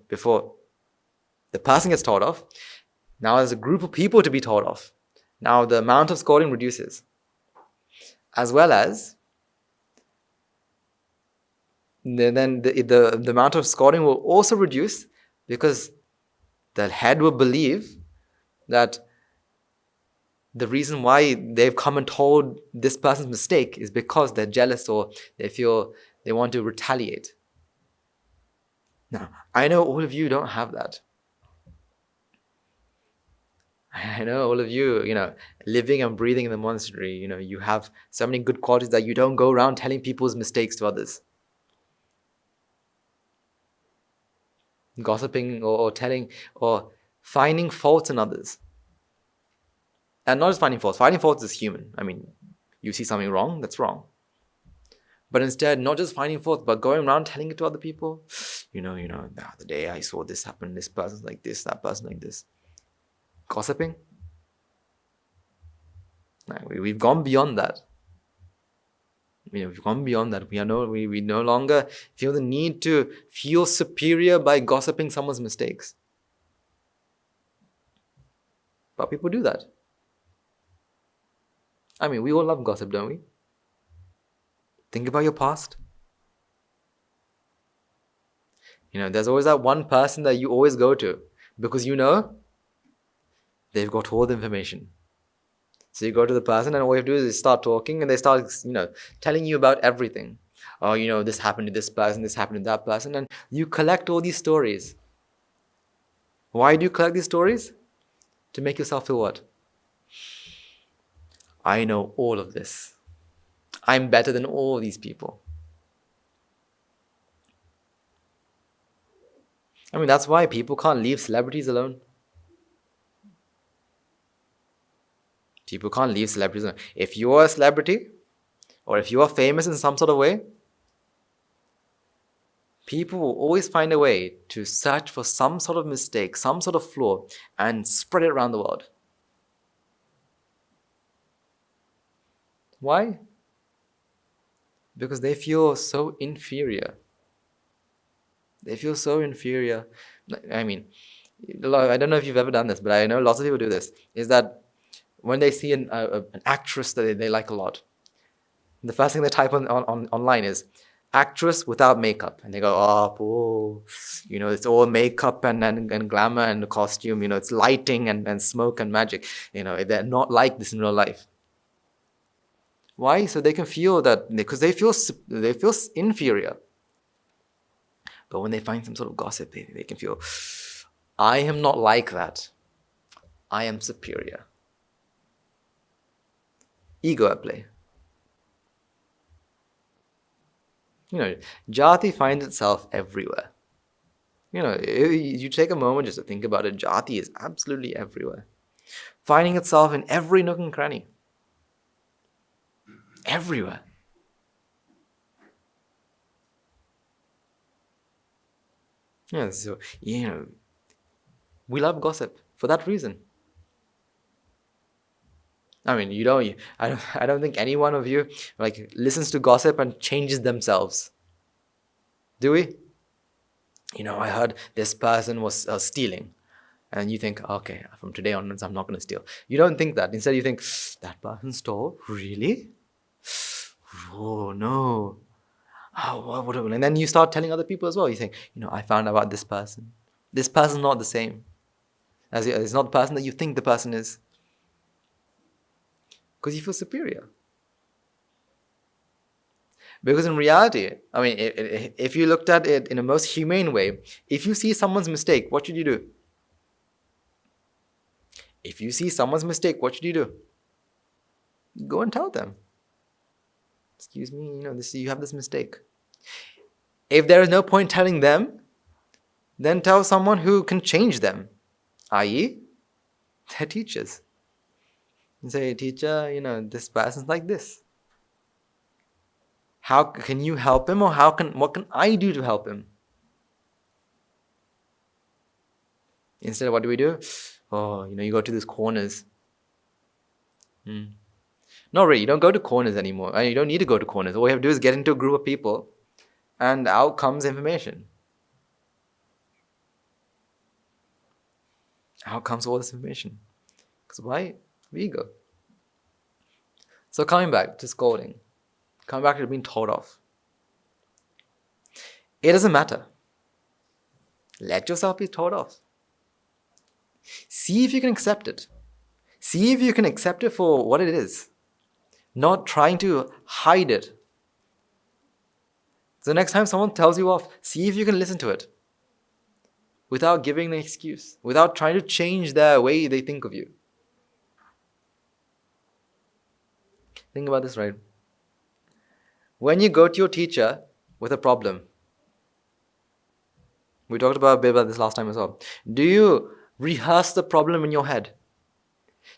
before the person gets told off, now there's a group of people to be told off. Now the amount of scolding reduces. As well as, then the amount of scolding will also reduce, because the head will believe that the reason why they've come and told this person's mistake is because they're jealous or they feel they want to retaliate. Now, I know all of you don't have that. I know all of you, living and breathing in the monastery, you have so many good qualities that you don't go around telling people's mistakes to others. Gossiping or telling or finding faults in others. And not just finding faults. Finding faults is human. You see something wrong, that's wrong. But instead, not just finding faults, but going around telling it to other people. The other day I saw this happen, this person's like this, that person like this. Gossiping. We've gone beyond that. We've gone beyond that. We no longer feel the need to feel superior by gossiping someone's mistakes. But people do that. We all love gossip, don't we? Think about your past. There's always that one person that you always go to because they've got all the information. So you go to the person and all you have to do is start talking and they start, telling you about everything. Oh, this happened to this person, this happened to that person. And you collect all these stories. Why do you collect these stories? To make yourself feel what? I know all of this. I'm better than all these people. That's why people can't leave celebrities alone. People can't leave celebrities alone. If you are a celebrity, or if you are famous in some sort of way, people will always find a way to search for some sort of mistake, some sort of flaw, and spread it around the world. Why? Because they feel so inferior. They feel so inferior. I don't know if you've ever done this, but I know lots of people do this. Is that when they see an actress that they like a lot, the first thing they type on online is actress without makeup. And they go, it's all makeup and glamour and costume. It's lighting and smoke and magic. They're not like this in real life. Why? So they can feel that, because they feel inferior. But when they find some sort of gossip, they can feel, I am not like that. I am superior. Ego at play. Jati finds itself everywhere. You take a moment just to think about it, Jati is absolutely everywhere. Finding itself in every nook and cranny. Everywhere. So, we love gossip for that reason. I don't think any one of you listens to gossip and changes themselves. Do we? I heard this person was stealing. And you think, okay, from today onwards, I'm not going to steal. You don't think that. Instead, you think, that person stole? Really? Oh, no. And then you start telling other people as well. You think, I found out about this person. This person's not the same. It's not the person that you think the person is. Because you feel superior. Because in reality, if you looked at it in a most humane way, if you see someone's mistake, what should you do? If you see someone's mistake, what should you do? Go and tell them. Excuse me, you have this mistake. If there is no point telling them, then tell someone who can change them, i.e., their teachers. And say, teacher, this person's like this. How can you help him, or what can I do to help him? Instead, what do? You go to these corners. Not really. You don't go to corners anymore. And you don't need to go to corners. All you have to do is get into a group of people and out comes information. Out comes all this information. Because why? Ego. So coming back to scolding. Coming back to being told off. It doesn't matter. Let yourself be told off. See if you can accept it. See if you can accept it for what it is. Not trying to hide it. So next time someone tells you off, see if you can listen to it. Without giving an excuse. Without trying to change the way they think of you. Think about this, right? When you go to your teacher with a problem, we talked about a bit about this last time as well. Do you rehearse the problem in your head?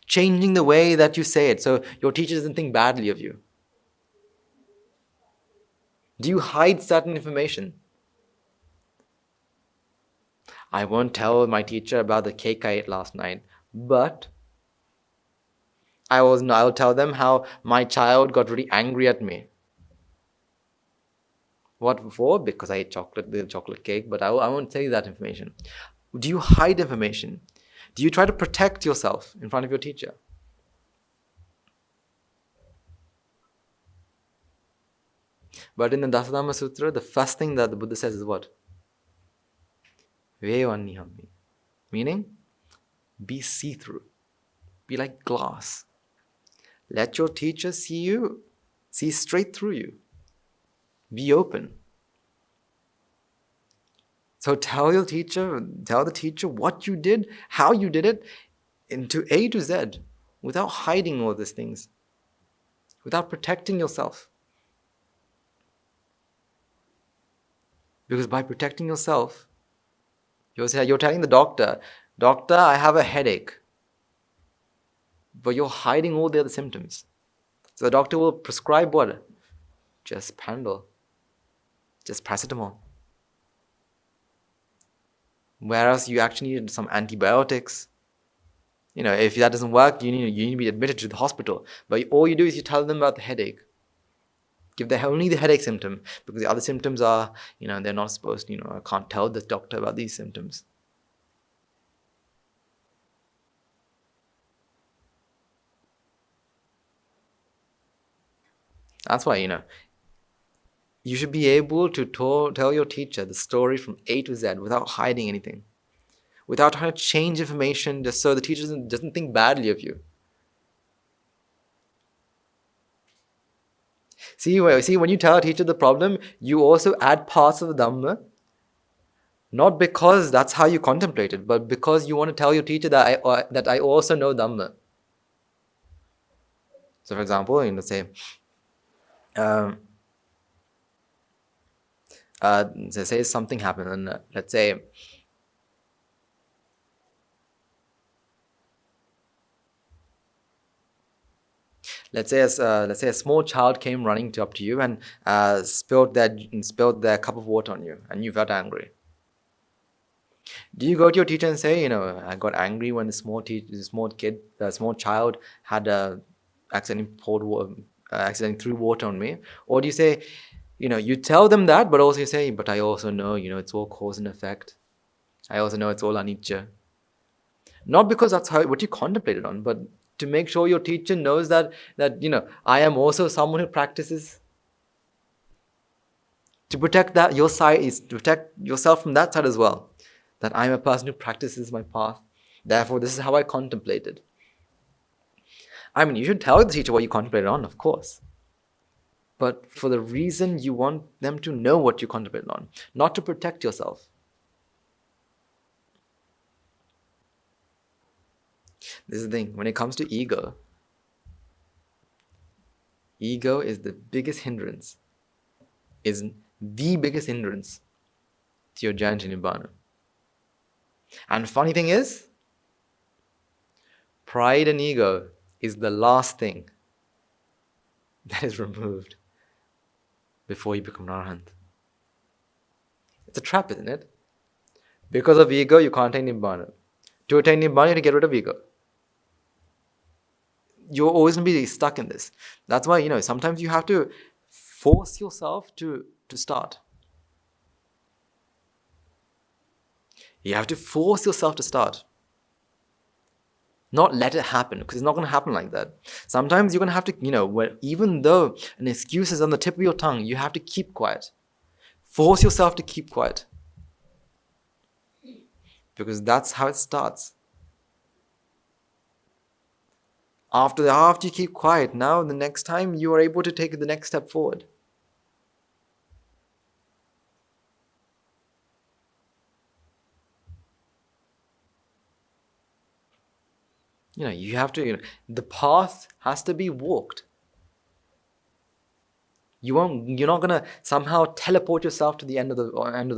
Changing the way that you say it so your teacher doesn't think badly of you? Do you hide certain information? I won't tell my teacher about the cake I ate last night, but I'll tell them how my child got really angry at me. What for? Because I ate the chocolate cake, but I won't tell you that information. Do you hide information? Do you try to protect yourself in front of your teacher? But in the Dasadhamma Sutra, the first thing that the Buddha says is what? Vevannihami. Meaning, be see-through. Be like glass. Let your teacher see you, see straight through you. Be open. So tell the teacher what you did, how you did it, into A to Z, without hiding all these things, without protecting yourself. Because by protecting yourself, you're telling the doctor, I have a headache. But you're hiding all the other symptoms. So the doctor will prescribe what? Just Panadol. Just paracetamol. Whereas you actually need some antibiotics. If that doesn't work, you need to be admitted to the hospital. But all you do is you tell them about the headache. Give them only the headache symptom. Because the other symptoms are, they're not supposed to, I can't tell the doctor about these symptoms. That's why, you should be able to tell your teacher the story from A to Z without hiding anything. Without trying to change information just so the teacher doesn't think badly of you. See, when you tell a teacher the problem, you also add parts of the Dhamma. Not because that's how you contemplate it, but because you want to tell your teacher that I also know Dhamma. So for example, say, say something happened, and let's say a small child came running up to you and spilled their cup of water on you, and you felt angry. Do you go to your teacher and say, I got angry when the small child had accidentally threw water on me? Or do you say, you tell them that, but also you say, but I also know, it's all cause and effect. I also know it's all anicca. Not because that's what you contemplated on, but to make sure your teacher knows that I am also someone who practices. To protect that your side is to protect yourself from that side as well. That I'm a person who practices my path. Therefore, this is how I contemplated. You should tell the teacher what you contemplated on, of course. But for the reason you want them to know what you contemplated on, not to protect yourself. This is the thing, when it comes to ego is the biggest hindrance, to your journey to Nibbāna. And the funny thing is, pride and ego is the last thing that is removed before you become an Arahant. It's a trap, isn't it? Because of ego, you can't attain Nibbāna. To attain Nibbāna, you have to get rid of ego. you're always going to be stuck in this. That's why, sometimes you have to force yourself to start. You have to force yourself to start. Not let it happen, because it's not going to happen like that. Sometimes you're going to have to, even though an excuse is on the tip of your tongue, you have to keep quiet. Force yourself to keep quiet. Because that's how it starts. After you keep quiet, now the next time you are able to take the next step forward. You have to, the path has to be walked. You're not going to somehow teleport yourself to the end of the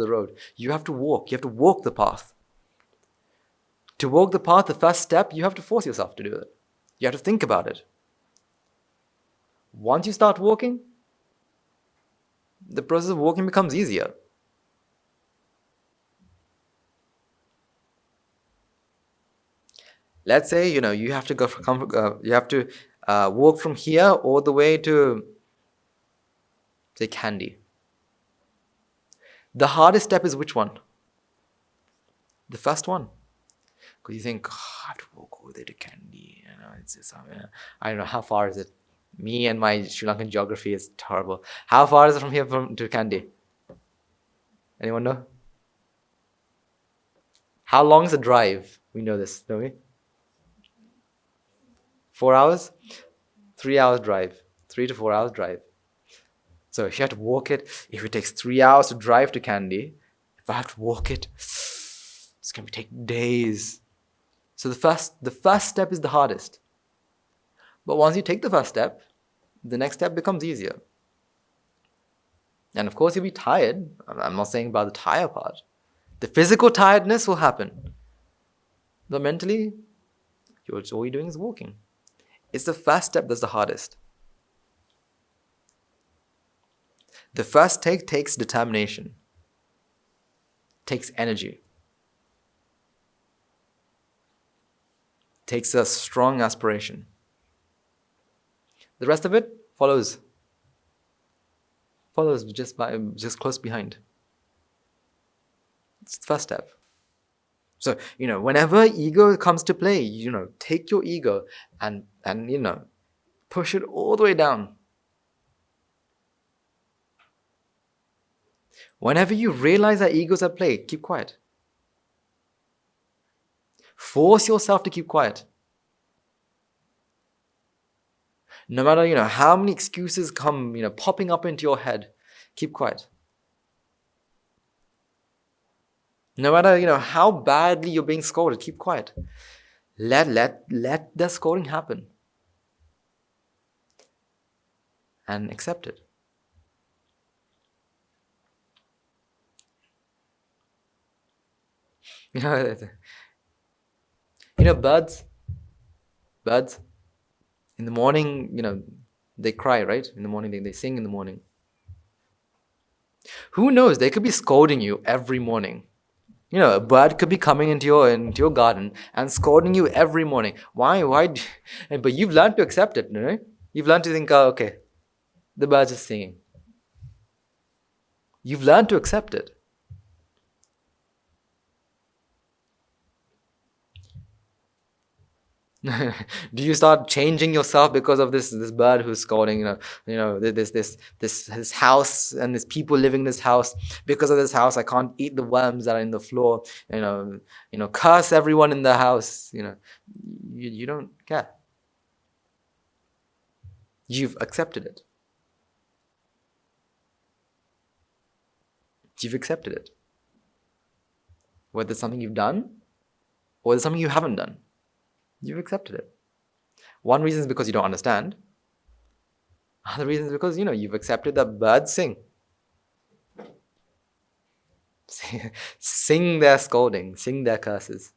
road. You have to walk. You have to walk the path. To walk the path, the first step, you have to force yourself to do it. You have to think about it. Once you start walking, the process of walking becomes easier. Let's say, you have to walk from here all the way to, say, Kandy. The hardest step is which one? The first one. Because you think, I have to walk all the way to Kandy. I don't know, how far is it? Me and my Sri Lankan geography is terrible. How far is it from here to Kandy? Anyone know? How long is the drive? We know this, don't we? 4 hours? 3 hours drive. 3 to 4 hours drive. So if you have to walk it, if it takes 3 hours to drive to Kandy, if I have to walk it, it's going to take days. So the first step is the hardest. But once you take the first step, the next step becomes easier. And of course, you'll be tired. I'm not saying about the tire part. The physical tiredness will happen. But mentally, all you're doing is walking. It's the first step that's the hardest. The first take takes determination, takes energy, takes a strong aspiration. The rest of it follows just close behind. It's the first step. So, whenever ego comes to play, take your ego and push it all the way down. Whenever you realize that ego's at play, keep quiet. Force yourself to keep quiet. No matter, how many excuses come, popping up into your head, keep quiet. No matter, how badly you're being scolded, keep quiet. Let the scolding happen. And accept it. Birds, in the morning, they cry, right? In the morning, they sing in the morning. Who knows? They could be scolding you every morning. A bird could be coming into your garden and scolding you every morning. Why? But you've learned to accept it, right? You've learned to think, okay, the bird's just singing. You've learned to accept it. Do you start changing yourself because of this bird who's scolding? This house and these people living in this house. Because of this house, I can't eat the worms that are in the floor. Curse everyone in the house. You don't care. You've accepted it. You've accepted it. Whether it's something you've done or it's something you haven't done. You've accepted it. One reason is because you don't understand. Other reason is because, you've accepted that birds sing. Sing their scolding, sing their curses.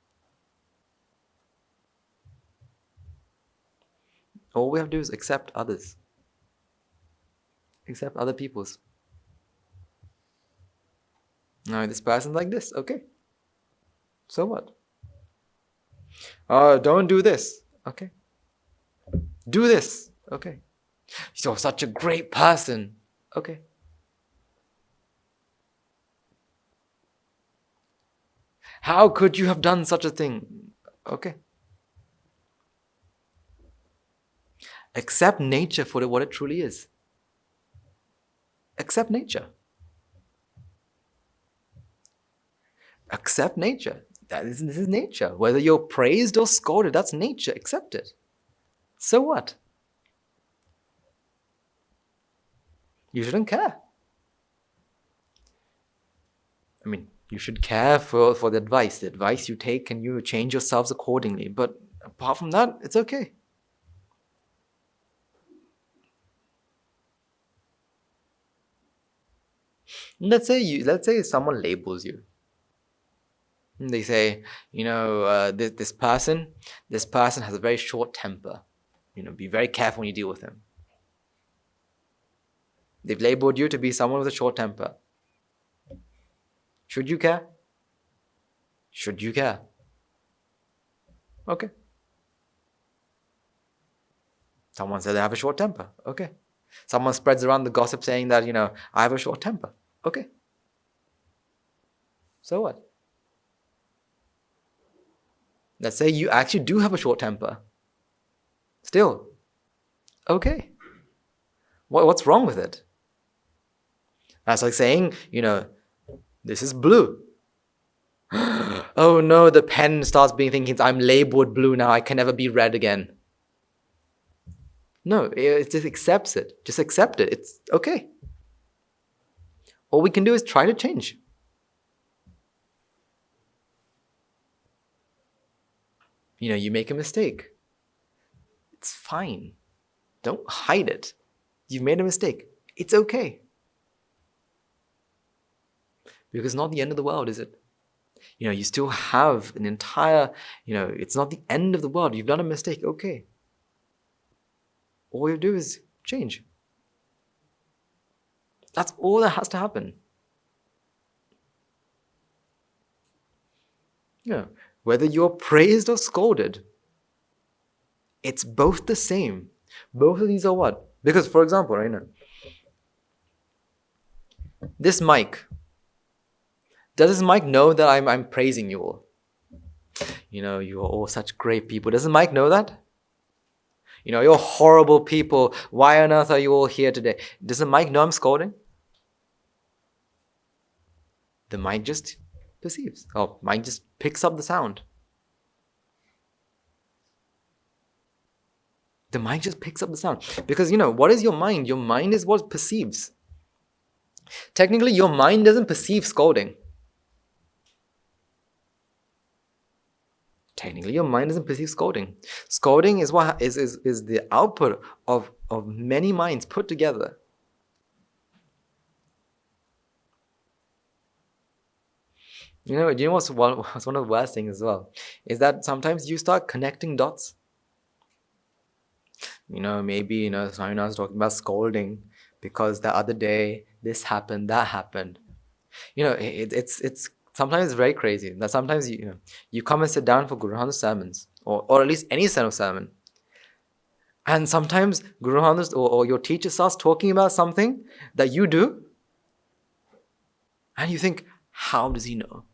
All we have to do is accept others. Accept other people's. No, this person's like this, okay. So what? Don't do this. Okay. Do this. Okay. You're such a great person. Okay. How could you have done such a thing? Okay. Accept nature for what it truly is. Accept nature. Accept nature. This is nature. Whether you're praised or scolded, that's nature. Accept it. So what? You shouldn't care. I mean, you should care for the advice. The advice you take and you change yourselves accordingly. But apart from that, it's okay. Let's say someone labels you. They say, this person has a very short temper. Be very careful when you deal with him. They've labeled you to be someone with a short temper. Should you care? Should you care? Okay. Someone said they have a short temper. Okay. Someone spreads around the gossip saying that, I have a short temper. Okay. So what? Let's say you actually do have a short temper. Still. Okay. What's wrong with it? That's like saying, this is blue. Oh no, the pen starts thinking I'm labeled blue now, I can never be red again. No, it just accepts it. Just accept it. It's okay. All we can do is try to change. You make a mistake. It's fine. Don't hide it. You've made a mistake. It's okay. Because it's not the end of the world, is it? You still have an entire, it's not the end of the world. You've done a mistake. Okay. All you do is change. That's all that has to happen. Whether you're praised or scolded, it's both the same. Both of these are what? Because, for example, this mic. Does this mic know that I'm praising you all? You are all such great people. Does the mic know that? You're horrible people. Why on earth are you all here today? Does the mic know I'm scolding? The mic just perceives. Mic just picks up the sound. The mic just picks up the sound. Because, what is your mind? Your mind is what perceives. Technically, your mind doesn't perceive scolding. Technically, your mind doesn't perceive scolding. Scolding is what is the output of many minds put together. Do you know what's one of the worst things as well? Is that sometimes you start connecting dots. Maybe, someone was talking about scolding because the other day this happened, that happened. It's sometimes very crazy. That sometimes you come and sit down for Guru Maharad's sermons, or at least any set of sermon. And sometimes Guru Maharad or your teacher starts talking about something that you do, and you think, how does he know?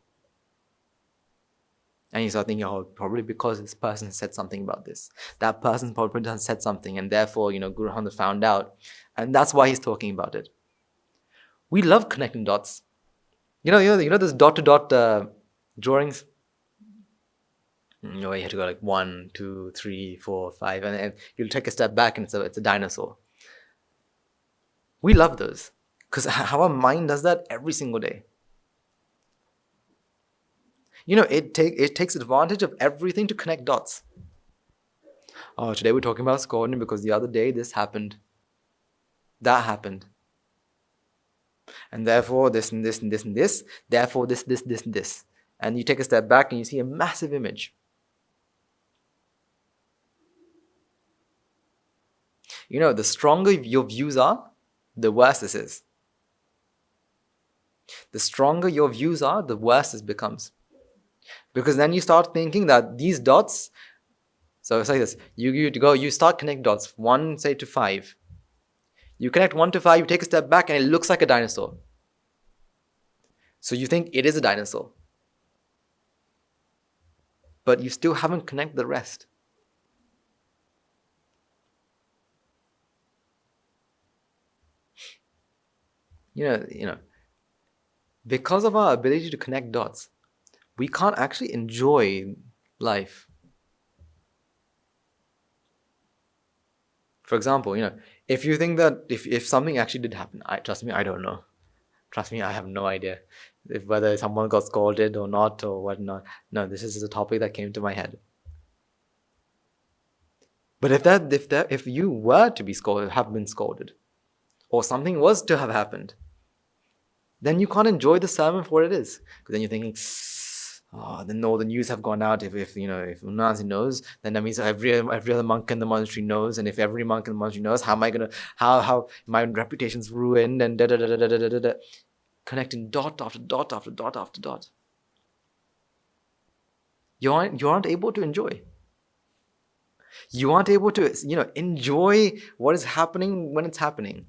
And you start thinking, probably because this person said something about this. That person probably said something, and therefore, Guru Maharad found out. And that's why he's talking about it. We love connecting dots. You know those dot-to-dot drawings? You have to go like 1, 2, 3, 4, 5, and you'll take a step back and it's a dinosaur. We love those because our mind does that every single day. It takes advantage of everything to connect dots. Today we're talking about scolding because the other day this happened. That happened. And therefore this and this and this and this. Therefore this and this. And you take a step back and you see a massive image. The stronger your views are, the worse this is. The stronger your views are, the worse this becomes. Because then you start thinking that these dots So it's like this. You start connecting dots, 1, say, to 5. You connect 1 to 5, you take a step back, and it looks like a dinosaur. So you think it is a dinosaur. But you still haven't connected the rest. Because of our ability to connect dots, we can't actually enjoy life. For example, if you think that if something actually did happen, trust me, I don't know. Trust me, I have no idea whether someone got scolded or not or whatnot. No, this is a topic that came to my head. But if you were to be scolded, have been scolded, or something was to have happened, then you can't enjoy the sermon for what it is. Because then you're thinking, then all the news have gone out. If Unasi knows, then that means every other monk in the monastery knows. And if every monk in the monastery knows, how my reputation's ruined and da. Connecting dot after dot after dot after dot. You aren't able to enjoy. You aren't able to enjoy what is happening when it's happening.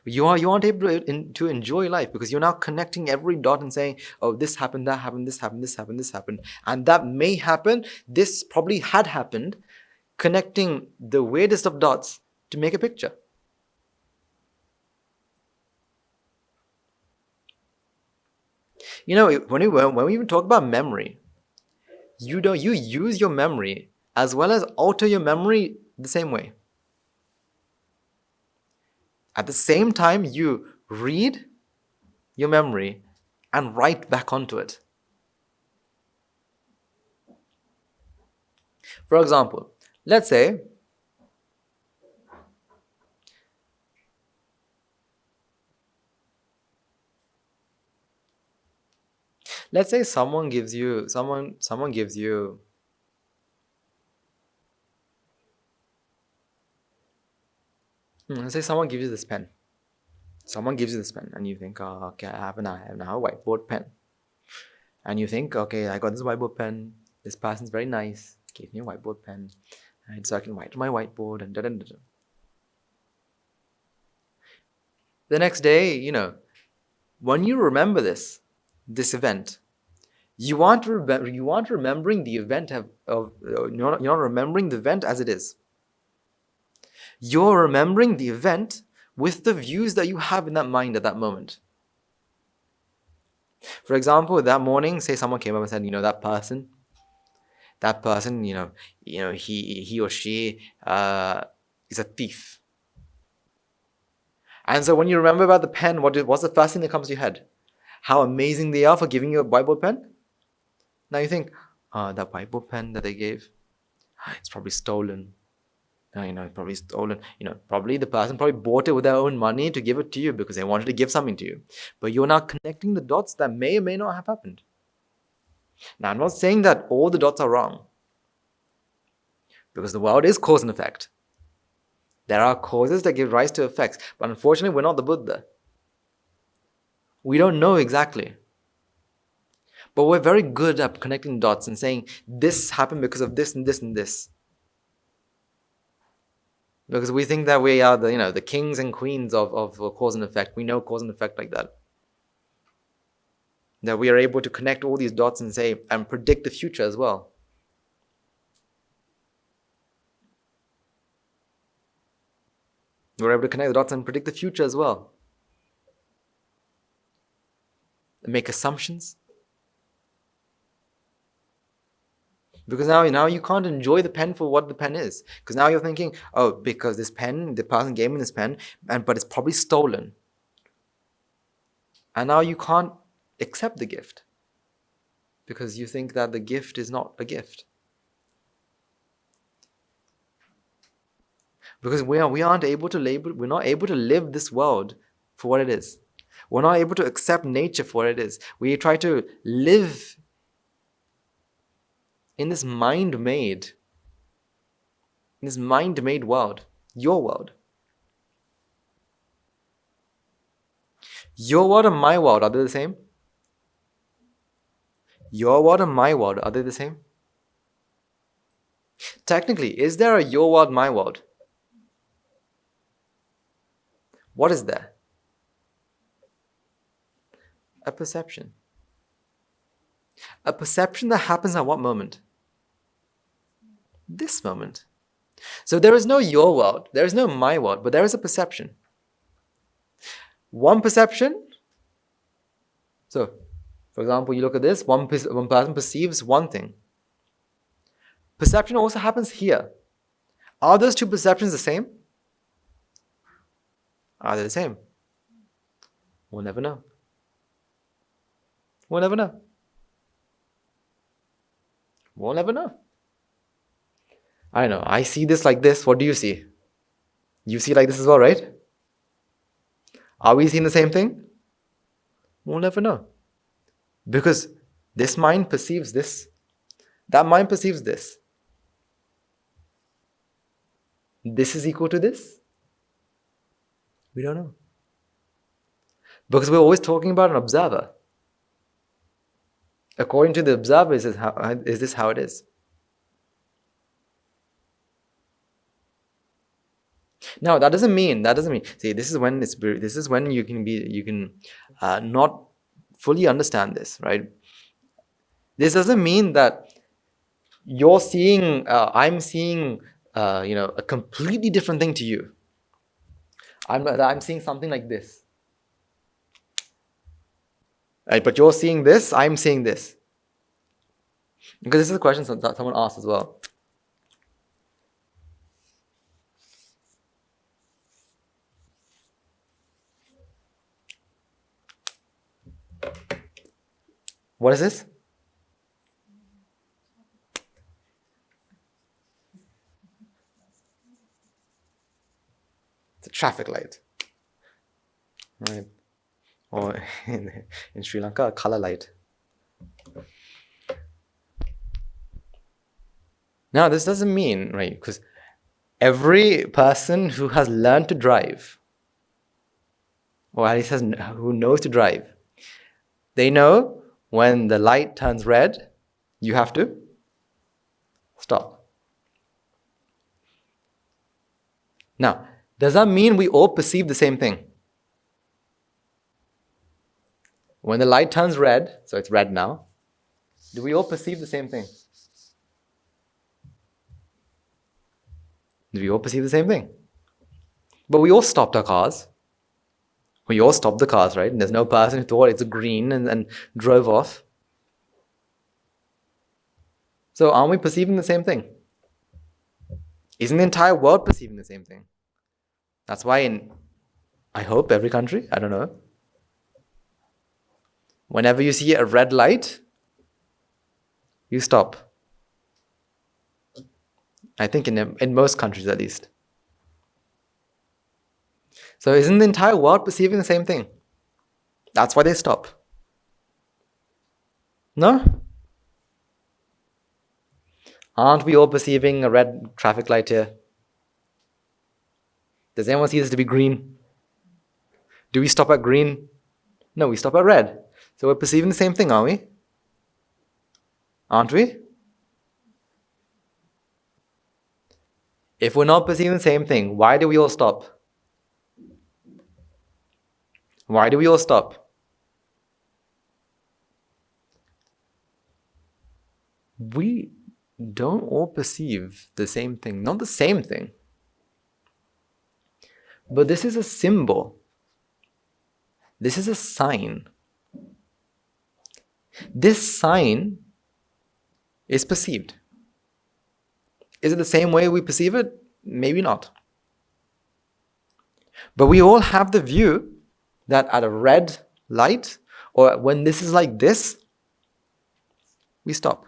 You aren't able to enjoy life because you're now connecting every dot and saying, oh, this happened, that happened, this happened, this happened, this happened. And that may happen, this probably had happened, connecting the weirdest of dots to make a picture. When we even talk about memory, you use your memory as well as alter your memory the same way. At the same time, you read your memory and write back onto it. For example, let's say someone gives you let's say someone gives you this pen. Someone gives you this pen and you think, oh, okay, I have now a whiteboard pen. And you think, okay, I got this whiteboard pen. This person's very nice. Gave me a whiteboard pen. And so I can write on my whiteboard and da-da-da-da. The next day, when you remember this event, you aren't remembering the event you're not remembering the event as it is. You're remembering the event with the views that you have in that mind at that moment. For example, that morning, say someone came up and said, that person, he or she is a thief. And so when you remember about the pen, what's the first thing that comes to your head? How amazing they are for giving you a whiteboard pen? Now you think, that whiteboard pen that they gave, it's probably stolen. Probably stolen. Probably the person bought it with their own money to give it to you because they wanted to give something to you. But you're now connecting the dots that may or may not have happened. Now, I'm not saying that all the dots are wrong, because the world is cause and effect. There are causes that give rise to effects, but unfortunately, we're not the Buddha. We don't know exactly. But we're very good at connecting dots and saying, this happened because of this and this and this. Because we think that we are the kings and queens of cause and effect. We know cause and effect like that. That we are able to connect all these dots and predict the future as well. We're able to connect the dots and predict the future as well. And make assumptions. Because now you can't enjoy the pen for what the pen is. Because now you're thinking, oh, because this pen, the person gave me this pen, but it's probably stolen. And now you can't accept the gift. Because you think that the gift is not a gift. Because we're not able to live this world for what it is. We're not able to accept nature for what it is. We try to live in this mind-made world, your world. Your world and my world, are they the same? Your world and my world, are they the same? Technically, is there a your world, my world? What is there? A perception. A perception that happens at what moment? This moment. So there is no your world, there is no my world, but there is a perception. One perception. So, for example, you look at this, one person perceives one thing. Perception also happens here. Are those two perceptions the same? Are they the same? We'll never know. We'll never know. We'll never know. I know, I see this like this. What do you see? You see like this as well, right? Are we seeing the same thing? We'll never know. Because this mind perceives this. That mind perceives this. This is equal to this? We don't know. Because we're always talking about an observer. According to the observer, is this how it is? Now that doesn't mean. See, this is when you can not fully understand this, right? This doesn't mean that you're seeing, I'm seeing, a completely different thing to you. I'm seeing something like this, right? But you're seeing this, I'm seeing this. Because this is a question that someone asked as well. What is this? It's a traffic light, right? Or in Sri Lanka, a color light. Now, this doesn't mean, right, because every person who has learned to drive, or at least who knows to drive, they know when the light turns red, you have to stop. Now, does that mean we all perceive the same thing? When the light turns red, so it's red now, do we all perceive the same thing? Do we all perceive the same thing? But we all stopped our cars. We all stopped the cars, right? And there's no person who thought it's green and drove off. So aren't we perceiving the same thing? Isn't the entire world perceiving the same thing? That's why in, I hope, every country, I don't know, whenever you see a red light, you stop. I think in most countries at least. So isn't the entire world perceiving the same thing? That's why they stop. No? Aren't we all perceiving a red traffic light here? Does anyone see this to be green? Do we stop at green? No, we stop at red. So we're perceiving the same thing, aren't we? Aren't we? If we're not perceiving the same thing, why do we all stop? Why do we all stop? We don't all perceive the same thing. Not the same thing. But this is a symbol. This is a sign. This sign is perceived. Is it the same way we perceive it? Maybe not. But we all have the view that at a red light, or when this is like this, we stop.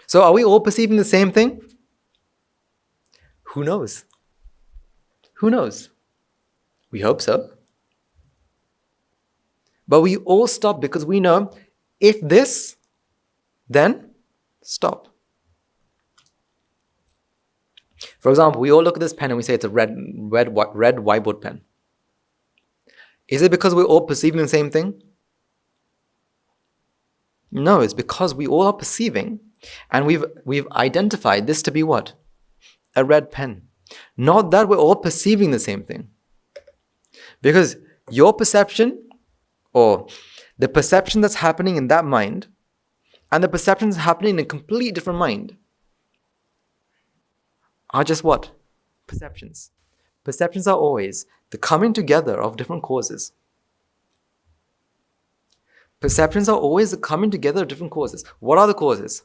So are we all perceiving the same thing? Who knows? Who knows? We hope so. But we all stop because we know if this, then stop. For example, we all look at this pen and we say it's a red whiteboard pen. Is it because we're all perceiving the same thing? No, it's because we all are perceiving, and we've identified this to be what? A red pen. Not that we're all perceiving the same thing. Because your perception, or the perception that's happening in that mind, and the perception that's happening in a completely different mind, are just what? Perceptions. Perceptions are always the coming together of different causes. Perceptions are always the coming together of different causes. What are the causes?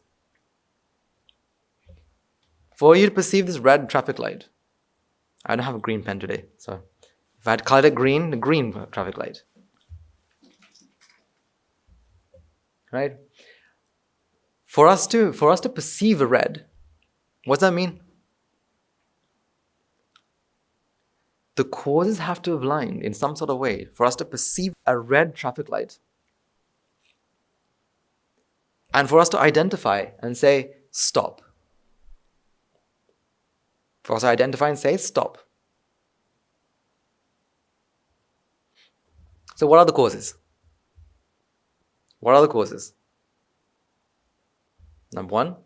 For you to perceive this red traffic light. I don't have a green pen today, so if I had colored it green, the green traffic light. Right? For us to perceive a red, what does that mean? The causes have to have aligned in some sort of way for us to perceive a red traffic light. And for us to identify and say, stop. For us to identify and say, stop. So what are the causes? What are the causes? Number one,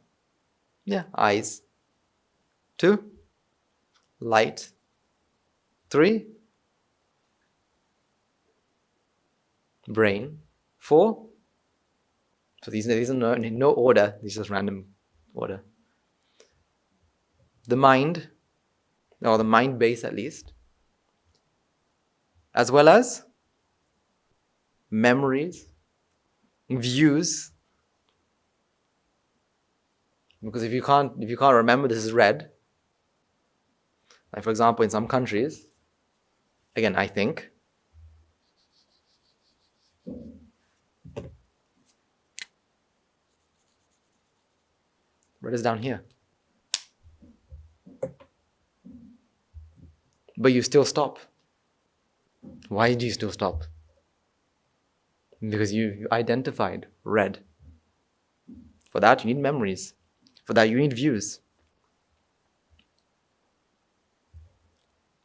eyes. 2, light. 3, brain. 4, so these are no order, these are just random order. The mind, or the mind base at least, as well as memories, views. Because if you can't remember this is red, like for example in some countries, again I think, red is down here. But you still stop. Why do you still stop? Because you identified red. For that you need memories. For that you need views.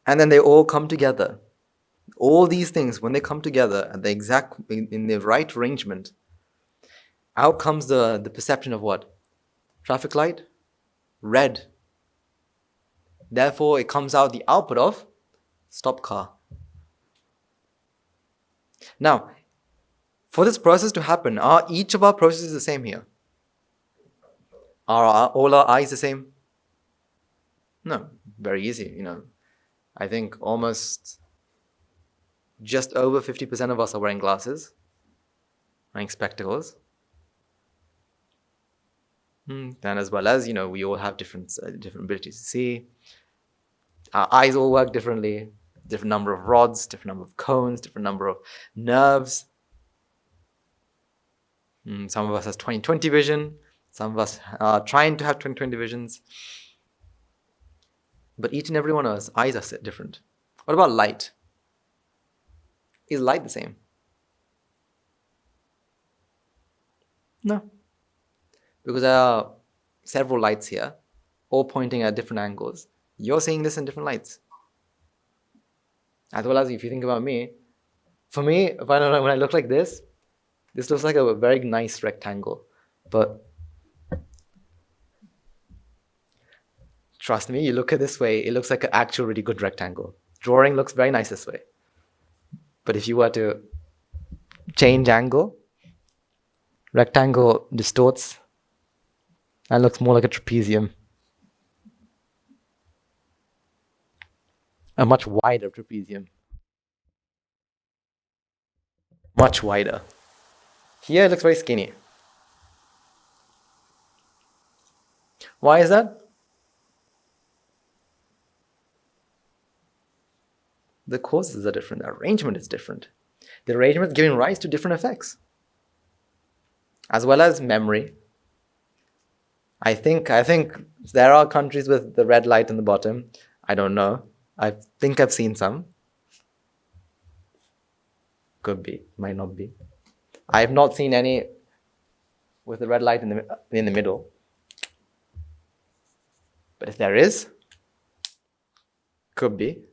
And then they all come together. All these things, when they come together at in the right arrangement, out comes the perception of what? Traffic light? Red. Therefore, it comes out the output of stop car. Now, for this process to happen, are each of our processes the same here? Are all our eyes the same? No, very easy, I think almost just over 50% of us are wearing glasses, wearing spectacles. And as well as, we all have different abilities to see. Our eyes all work differently. Different number of rods, different number of cones, different number of nerves. Some of us has 20/20 vision. Some of us are trying to have 20/20 visions. But each and every one of us, eyes are different. What about light? Is light the same? No. Because there are several lights here, all pointing at different angles. You're seeing this in different lights. As well as if you think about me, for me, when I look like this looks like a very nice rectangle. But trust me, you look at this way, it looks like an actual really good rectangle. Drawing looks very nice this way. But if you were to change angle, rectangle distorts and looks more like a trapezium. A much wider trapezium. Much wider. Here it looks very skinny. Why is that? The causes are different. The arrangement is different. The arrangement is giving rise to different effects. As well as memory. I think there are countries with the red light in the bottom. I don't know. I think I've seen some. Could be, might not be. I have not seen any with the red light in the middle. But if there is, could be.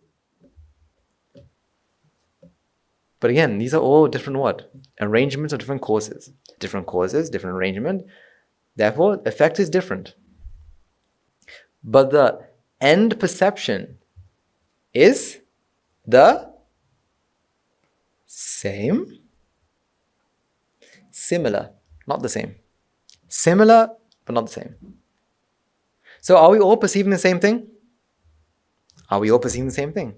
But again, these are all different what? Arrangements of different causes. different causes, different arrangement. Therefore, effect is different. But the end perception is the same, similar, not the same. Similar, but not the same. So are we all perceiving the same thing? Are we all perceiving the same thing?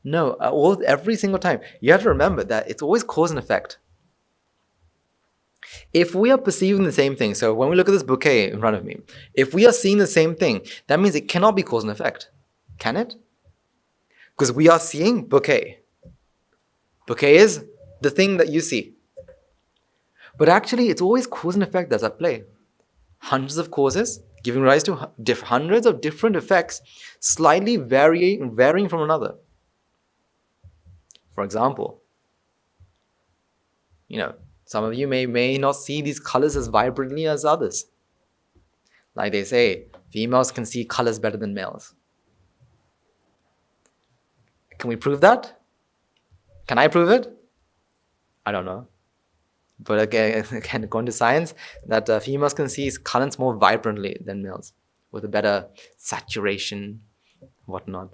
No, every single time. You have to remember that it's always cause and effect. If we are perceiving the same thing, so when we look at this bouquet in front of me, if we are seeing the same thing, that means it cannot be cause and effect. Can it? Because we are seeing bouquet. Bouquet is the thing that you see. But actually, it's always cause and effect that's at play. Hundreds of causes giving rise to hundreds of different effects, slightly varying from another. For example, some of you may not see these colors as vibrantly as others. Like they say, females can see colors better than males. Can we prove that? Can I prove it? I don't know. But again, according to science, that females can see colors more vibrantly than males, with a better saturation, whatnot.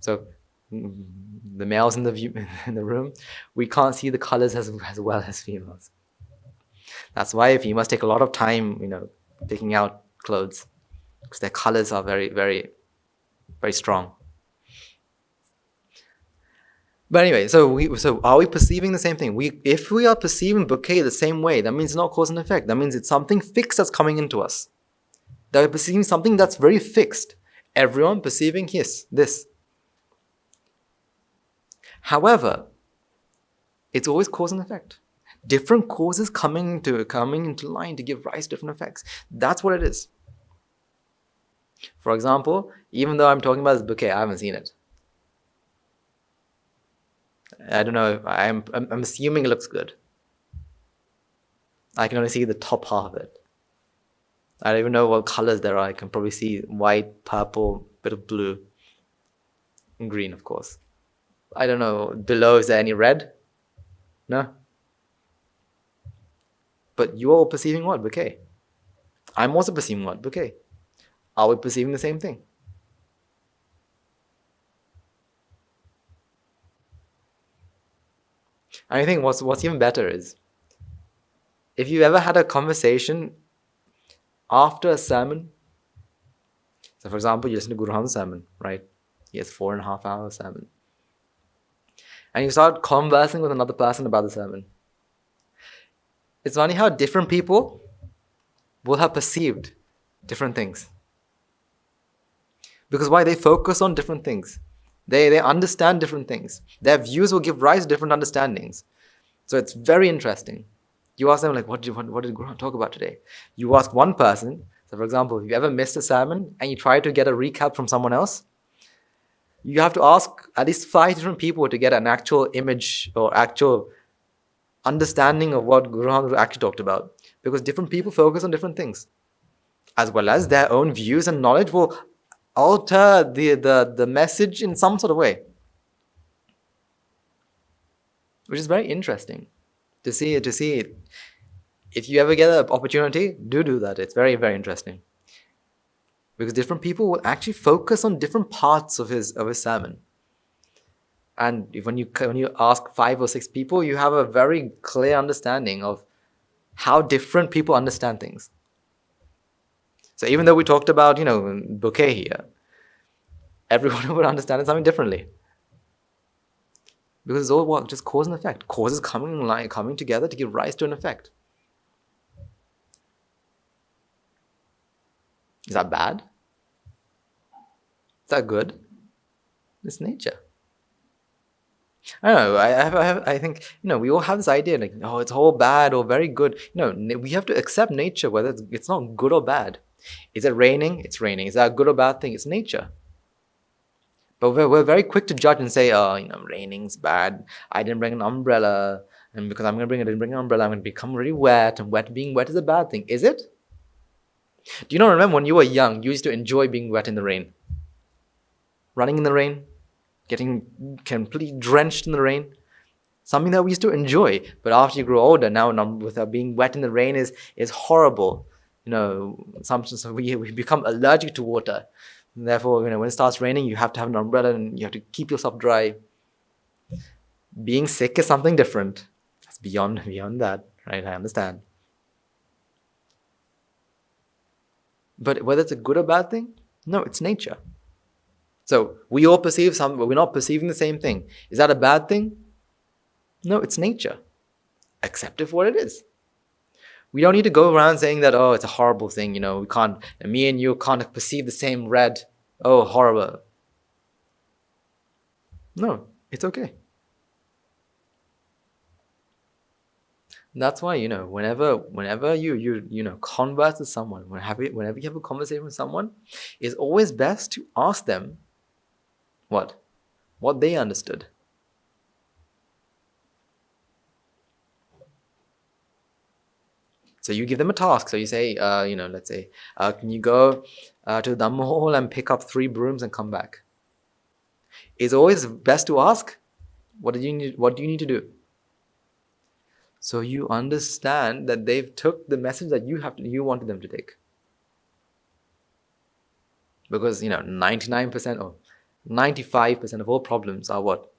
So the males in the room, we can't see the colors as well as females. That's why females take a lot of time, picking out clothes, because their colors are very, very, very strong. But anyway, so are we perceiving the same thing? If we are perceiving bouquet the same way, that means it's not cause and effect. That means it's something fixed that's coming into us. That we're perceiving something that's very fixed. Everyone perceiving this. However, it's always cause and effect. Different causes coming into line to give rise to different effects. That's what it is. For example, even though I'm talking about this bouquet, I haven't seen it. I don't know. I'm assuming it looks good. I can only see the top half of it. I don't even know what colors there are. I can probably see white, purple, bit of blue, and green, of course. I don't know. Below, is there any red? No. But you're all perceiving what? Bouquet. I'm also perceiving what? Bouquet. Are we perceiving the same thing? I think what's even better is, if you've ever had a conversation after a sermon. So for example, you listen to Guru Han's sermon, right? He has 4.5 hour sermon. And you start conversing with another person about the sermon. It's funny how different people will have perceived different things. Because why? They focus on different things. They understand different things. Their views will give rise to different understandings. So it's very interesting. You ask them, like, what did Guru talk about today? You ask one person, so for example, if you ever missed a sermon and you try to get a recap from someone else, you have to ask at least 5 different people to get an actual image or actual understanding of what Guru actually talked about. Because different people focus on different things. As well as their own views and knowledge will alter the message in some sort of way. Which is very interesting to see. If you ever get an opportunity, do that. It's very, very interesting. Because different people will actually focus on different parts of his sermon. And when you ask 5 or 6 people, you have a very clear understanding of how different people understand things. So even though we talked about, bouquet here, everyone would understand it something differently. Because it's all what? Just cause and effect. Causes coming together to give rise to an effect. Is that bad? Is that good? It's nature. I don't know. I think we all have this idea like, oh, it's all bad or very good. We have to accept nature, whether it's not good or bad. Is it raining? It's raining. Is that a good or bad thing? It's nature. But we're very quick to judge and say, raining's bad. I didn't bring an umbrella, and because I didn't bring an umbrella, I'm going to become really wet. And being wet is a bad thing. Is it? Do you remember when you were young, you used to enjoy being wet in the rain? Running in the rain, getting completely drenched in the rain. Something that we used to enjoy, but after you grow older, now with being wet in the rain is horrible. So we become allergic to water. And therefore, when it starts raining, you have to have an umbrella and you have to keep yourself dry. Being sick is something different. That's beyond that, right? I understand. But whether it's a good or bad thing, no, it's nature. So we all perceive something, but we're not perceiving the same thing. Is that a bad thing? No, it's nature. Accept it for what it is. We don't need to go around saying that, oh, it's a horrible thing, we can't, me and you can't perceive the same red. Oh, horrible. No, it's okay. That's why, whenever you converse with someone, whenever you have a conversation with someone, it's always best to ask them what they understood. So you give them a task. So you say, let's say, can you go to the Dhamma hall and pick up 3 brooms and come back? It's always best to ask, what do you need to do? So you understand that they've took the message that you wanted them to take. Because 99% or 95% of all problems are what?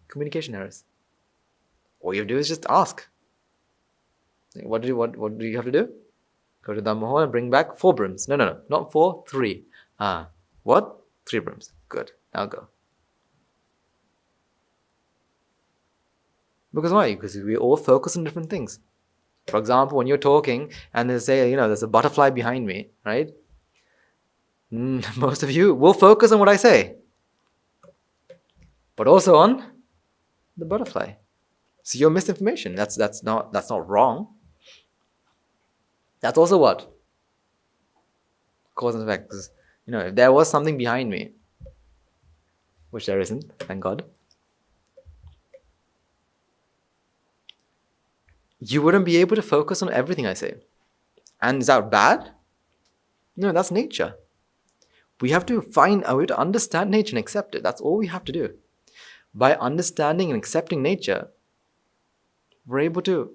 Communication errors. All you have to do is just ask. What do you have to do? Go to Dhamma hall and bring back 4 brooms. No, not 4, 3. What? 3 brooms. Good. Now go. Because why? Because we all focus on different things. For example, when you're talking and they say, there's a butterfly behind me, right? Most of you will focus on what I say, but also on the butterfly. So you're misinformation. That's not wrong. That's also what? Cause and effect. Because, if there was something behind me, which there isn't, thank God, you wouldn't be able to focus on everything I say. And is that bad? No, that's nature. We have to find a way to understand nature and accept it. That's all we have to do. By understanding and accepting nature, we're able to,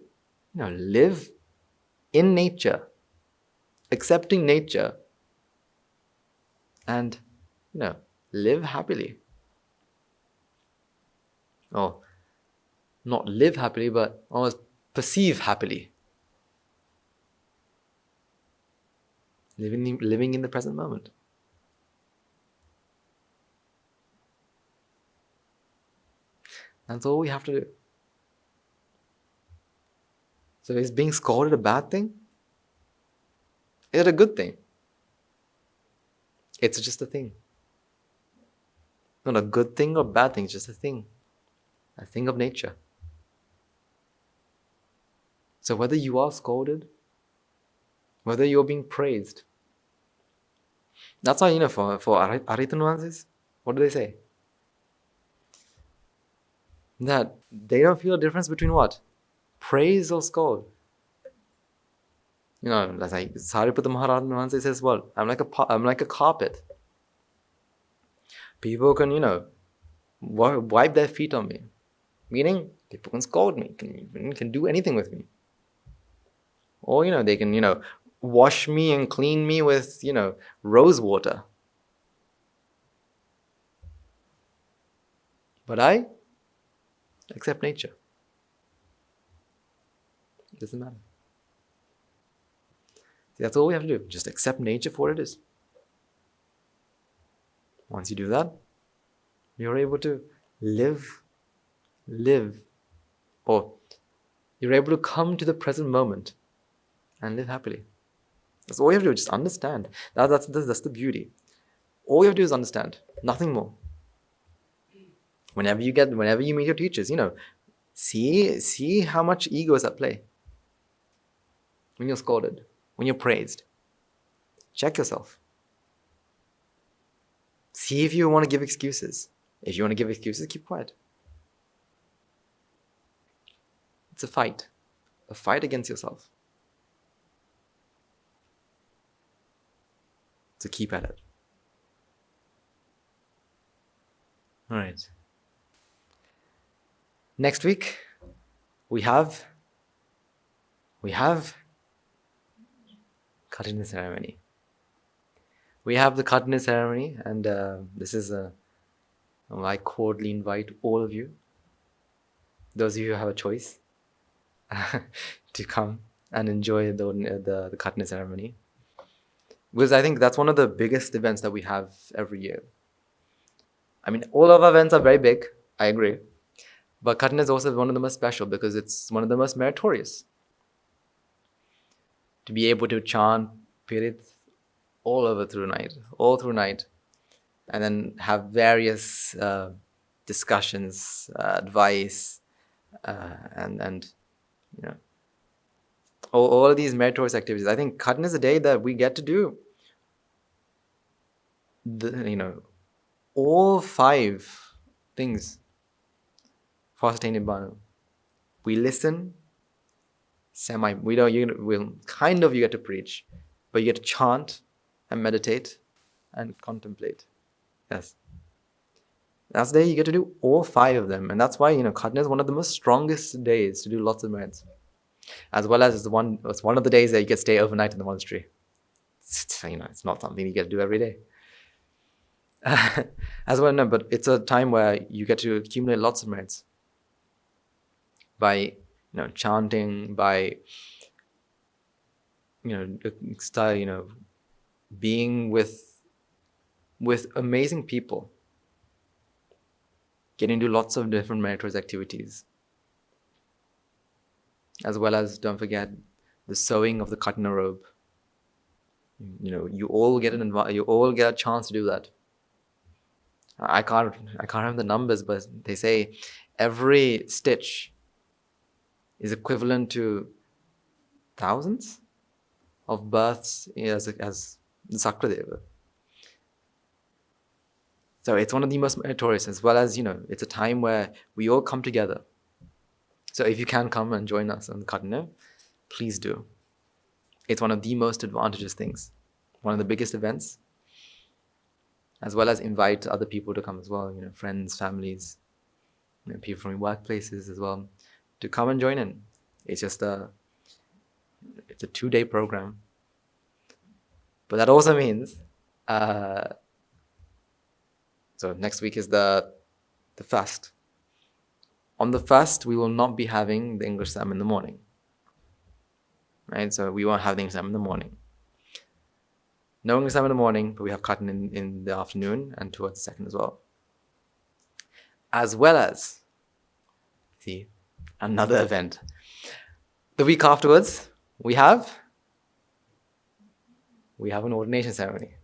live in nature, accepting nature, and, live happily. Or not live happily, but almost perceive happily. Living in the present moment. That's all we have to do. So is being scolded a bad thing? Is it a good thing? It's just a thing. Not a good thing or bad thing, it's just a thing. A thing of nature. So whether you are scolded, whether you're being praised, that's why, for Aritanuansis, what do they say? That they don't feel a difference between what? Praise or scold. That's like Sariputta Maharaj says, well, I'm like a carpet. People can, wipe their feet on me. Meaning, people can scold me, can do anything with me. Or, they can, wash me and clean me with, rose water. But I accept nature. It doesn't matter. See, that's all we have to do. Just accept nature for what it is. Once you do that, you're able to live, or you're able to come to the present moment and live happily. That's all you have to do. Just understand. That's the beauty. All you have to do is understand. Nothing more. Whenever you meet your teachers, see how much ego is at play. When you're scolded, when you're praised, check yourself. See if you want to give excuses. If you want to give excuses, keep quiet. It's a fight against yourself. So keep at it. All right. Next week, we have Kathina ceremony. We have the Kathina ceremony, and this is I cordially invite all of you, those of you who have a choice, to come and enjoy the Kathina ceremony. Because I think that's one of the biggest events that we have every year. I mean, all of our events are very big, I agree. But Kathina is also one of the most special because it's one of the most meritorious. To be able to chant Pirit all through night, and then have various discussions, advice, and you know, all of these meritorious activities. I think Kathina is a day that we get to do all 5 things for sustaining Nibbāna. We listen, you get to preach, but you get to chant and meditate and contemplate. Yes. That's the day you get to do all 5 of them. And that's why, Kathina is one of the most strongest days to do lots of merits. As well as it's one of the days that you get to stay overnight in the monastery. It's not something you get to do every day. As well, no, but it's a time where you get to accumulate lots of merits by chanting, by being with amazing people, getting to do lots of different meritorious activities, as well as, don't forget, the sewing of the Kathina robe. You all get a chance to do that. I can't remember the numbers, but they say every stitch is equivalent to thousands of births as the Sakradeva. So it's one of the most meritorious, as well as, it's a time where we all come together. So if you can come and join us on the Kathina, please do. It's one of the most advantageous things, one of the biggest events, as well as invite other people to come as well, friends, families, people from your workplaces as well, to come and join in. It's just it's a 2-day program. But that also means, so next week is the fast. On the fast, we will not be having the English Psalm in the morning. Right? So we won't have the English Psalm in the morning. No English Psalm in the morning, but we have Kathina in the afternoon and towards the second as well. As well as, another event. The week afterwards, we have an ordination ceremony,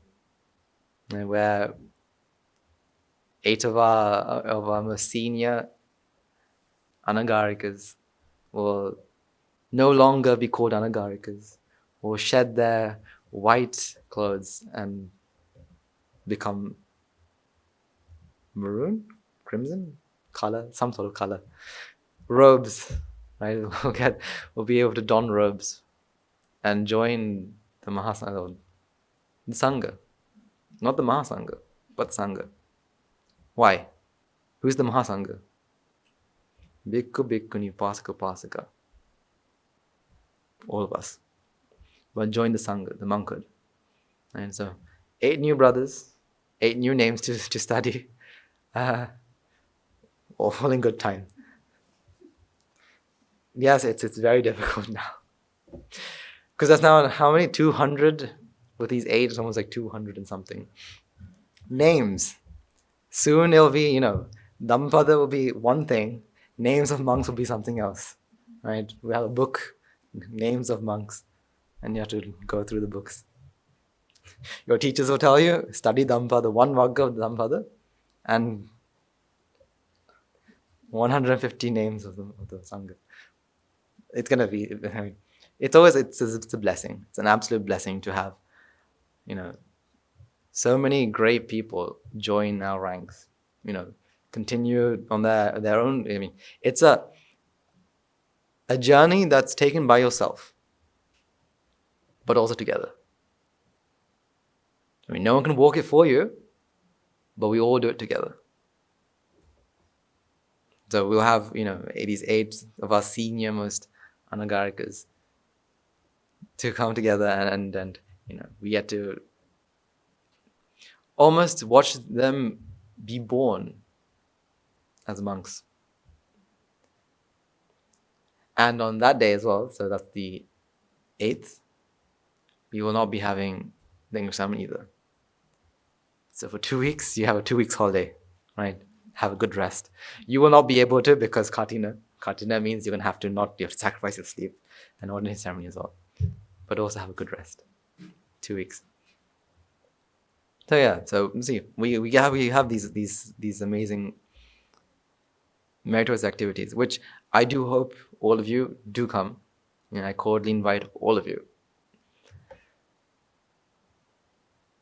where 8 of our most senior Anagarikas will no longer be called Anagarikas, will shed their white clothes and become maroon, crimson color, some sort of color, robes. Right? We'll be able to don robes and join the Mahasangha, the Sangha, not the Mahasangha, but Sangha. Why? Who's the Mahasangha? Bhikkhu, Bhikkhuni, Pasaka, Pasaka. All of us. But join the Sangha, the monkhood. And so, 8 new brothers, 8 new names to study. All in good time. Yes, it's very difficult now. Because that's now how many? 200? With these 8, it's almost like 200 and something. Names. Soon it'll be, Dhammapada will be one thing, names of monks will be something else. Right? We have a book, names of monks, and you have to go through the books. Your teachers will tell you, study Dhammapada, 1 Vagga of Dhammapada, and 150 names of the Sangha. It's going to be, it's a blessing. It's an absolute blessing to have, so many great people join our ranks, continue on their own. It's a journey that's taken by yourself, but also together. No one can walk it for you, but we all do it together. So we'll have, these 8 of our senior most Anagarikas to come together and we get to almost watch them be born as monks. And on that day as well, so that's the 8th, we will not be having the English ceremony either. So for 2 weeks, you have a 2 weeks holiday, right? Have a good rest. You will not be able to because Katina means you have to sacrifice your sleep and ordinary ceremony as well. But also have a good rest. 2 weeks. So yeah, so see, we have these amazing meritorious activities, which I do hope all of you do come. I cordially invite all of you.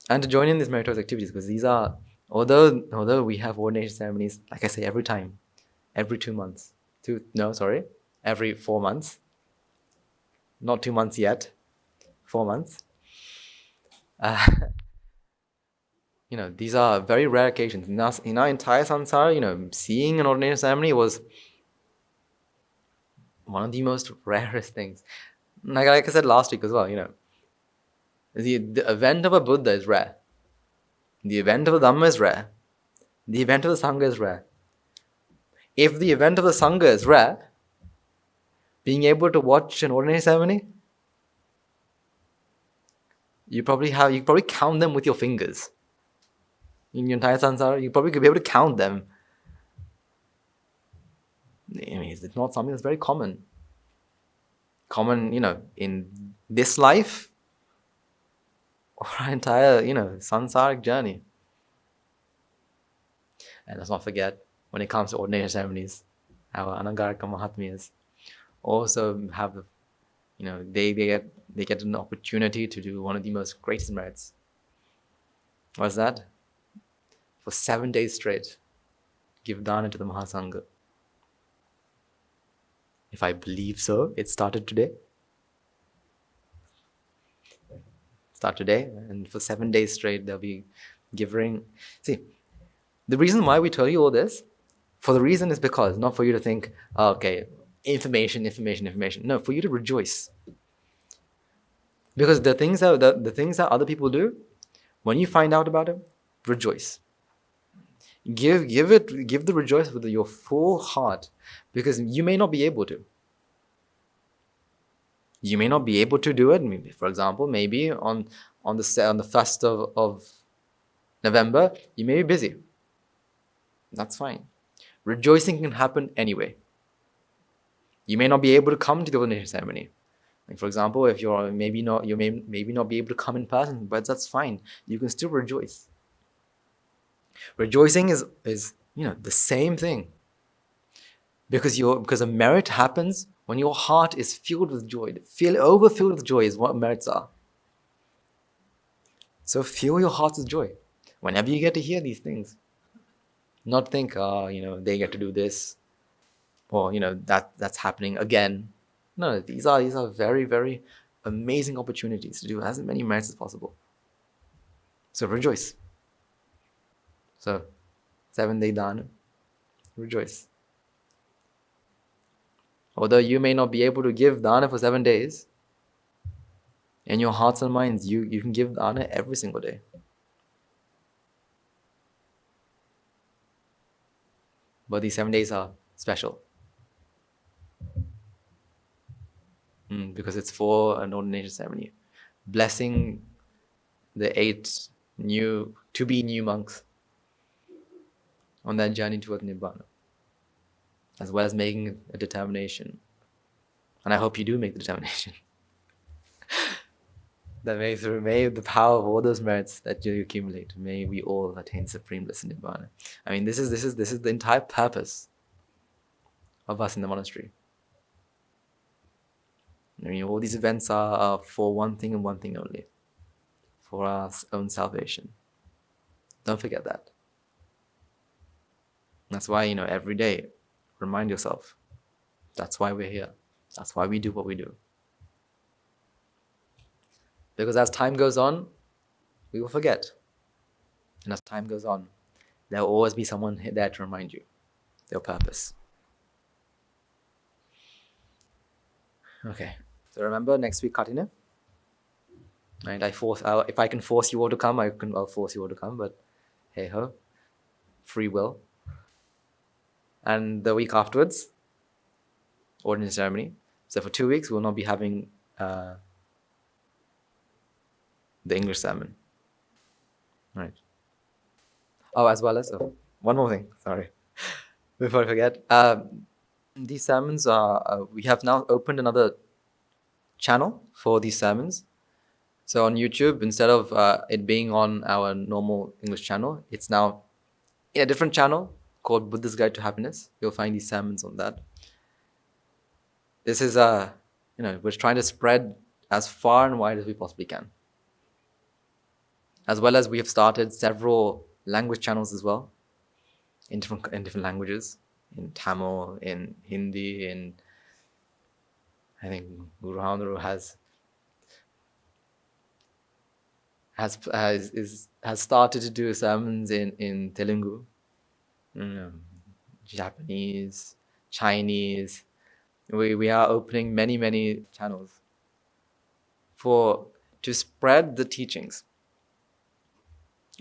And to join in these meritorious activities, because these are, although we have ordination ceremonies, like I say, every 2 months. Every 4 months. Not 2 months yet, 4 months. These are very rare occasions. In our entire samsara, seeing an ordination ceremony was one of the most rarest things. Like I said last week as well, the event of a Buddha is rare. The event of a Dhamma is rare. The event of the Sangha is rare. If the event of the Sangha is rare, being able to watch an ordinary ceremony, you probably count them with your fingers. In your entire samsara, you probably could be able to count them. It's not something that's very common. Common, in this life, or our entire, samsaric journey. And let's not forget, when it comes to ordination ceremonies, our Anagarika Mahatmyas also have they get an opportunity to do one of the most greatest merits. What's that? For 7 days straight, give dana to the Mahasangha. If I believe so, it started today. And for 7 days straight, they'll be giving. See, the reason why we tell you all this, for the reason is because, not for you to think, okay, information. No, for you to rejoice. Because the things that other people do, when you find out about it, rejoice. Give the rejoice with your full heart, because you may not be able to. You may not be able to do it. Maybe, for example, maybe on the 1st of November, you may be busy. That's fine. Rejoicing can happen anyway. You may not be able to come to the ordination ceremony. Like for example, if you may not be able to come in person, but that's fine. You can still rejoice. Rejoicing is the same thing. Because a merit happens when your heart is filled with joy. Overfilled with joy is what merits are. So fill your heart with joy whenever you get to hear these things. Not think, they get to do this, or that's happening again. No, these are very, very amazing opportunities to do as many merits as possible. So rejoice. So 7-day dana, rejoice. Although you may not be able to give dana for 7 days, in your hearts and minds, you can give dana every single day. But these 7 days are special. Because it's for an ordination ceremony. Blessing the 8 to-be new monks on that journey towards Nibbāna, as well as making a determination. And I hope you do make the determination. That may the power of all those merits that you accumulate, may we all attain supreme bliss and Nibbāna. I mean, this is the entire purpose of us in the monastery. I mean, all these events are for one thing and one thing only, for our own salvation. Don't forget that. That's why, every day, remind yourself, that's why we're here. That's why we do what we do. Because as time goes on, we will forget. And as time goes on, there will always be someone there to remind you their purpose. Okay. So remember, next week, Katine. Right? If I can force you all to come, I'll force you all to come. But hey ho, free will. And the week afterwards, ordinary ceremony. So for 2 weeks, we'll not be having the English sermon. Right. Oh, as well as one more thing. Sorry, before I forget. These sermons are. We have now opened another channel for these sermons. So on YouTube, instead of it being on our normal English channel, it's now in a different channel called Buddha's Guide to Happiness. You'll find these sermons on that. This is we're trying to spread as far and wide as we possibly can. As well as we have started several language channels as well, in different languages, in Tamil, in Hindi, in I think Guru Hamdaru has started to do sermons in Telugu, Japanese, Chinese. We are opening many channels to spread the teachings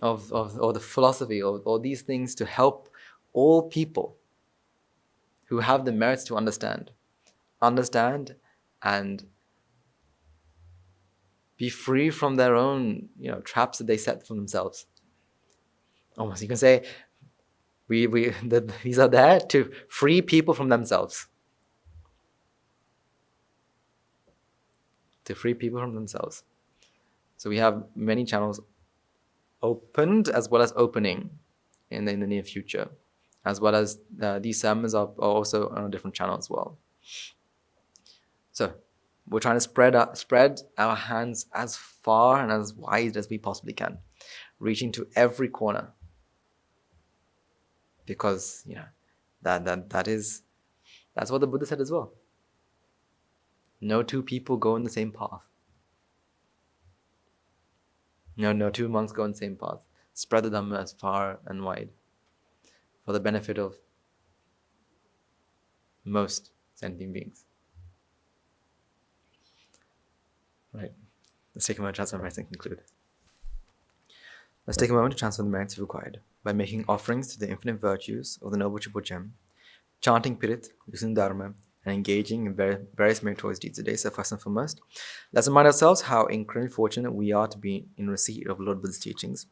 of or the philosophy or these things to help all people who have the merits to understand and be free from their own traps that they set for themselves. Almost you can say these are there to free people from themselves. To free people from themselves. So we have many channels opened as well as opening in the near future, as well as these sermons are also on a different channel as well. So we're trying to spread our hands as far and as wide as we possibly can, reaching to every corner. Because that's what the Buddha said as well. No two people go in the same path. No two monks go in the same path. Spread the Dhamma as far and wide for the benefit of most sentient beings. Right. Let's take a moment to transfer the merits and conclude. Let's take a moment to transfer the merits required by making offerings to the infinite virtues of the Noble Triple Gem, chanting Pirit, using Dharma, and engaging in various meritorious deeds a day. So first and foremost, let's remind ourselves how incredibly fortunate we are to be in receipt of Lord Buddha's teachings.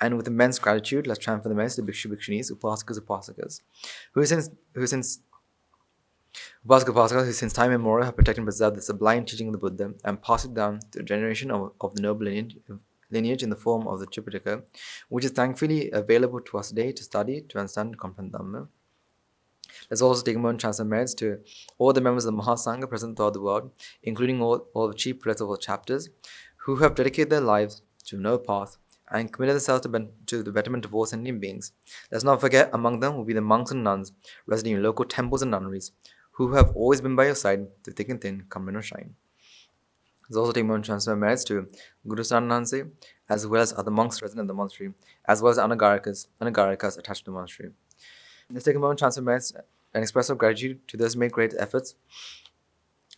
And with immense gratitude, let's transfer the merits to Bhikshu, Bhikshunis, Upasakas, who since time immemorial have protected and preserved the sublime teaching of the Buddha and passed it down to a generation of the noble lineage in the form of the Tripitaka, which is thankfully available to us today to study, to understand, and comprehend Dhamma. Let's also take a moment to transfer merits to all the members of the Mahasangha present throughout the world, including all the chief prelates of all chapters, who have dedicated their lives to no path and committed themselves to the betterment of all sentient beings. Let's not forget, among them will be the monks and nuns residing in local temples and nunneries, who have always been by your side through thick and thin, come rain or shine. Let's also take a moment to transfer merits to Guru Sarananse, as well as other monks resident in the monastery, as well as Anagarikas attached to the monastery. Let's take a moment to transfer merits and express our gratitude to those who made great efforts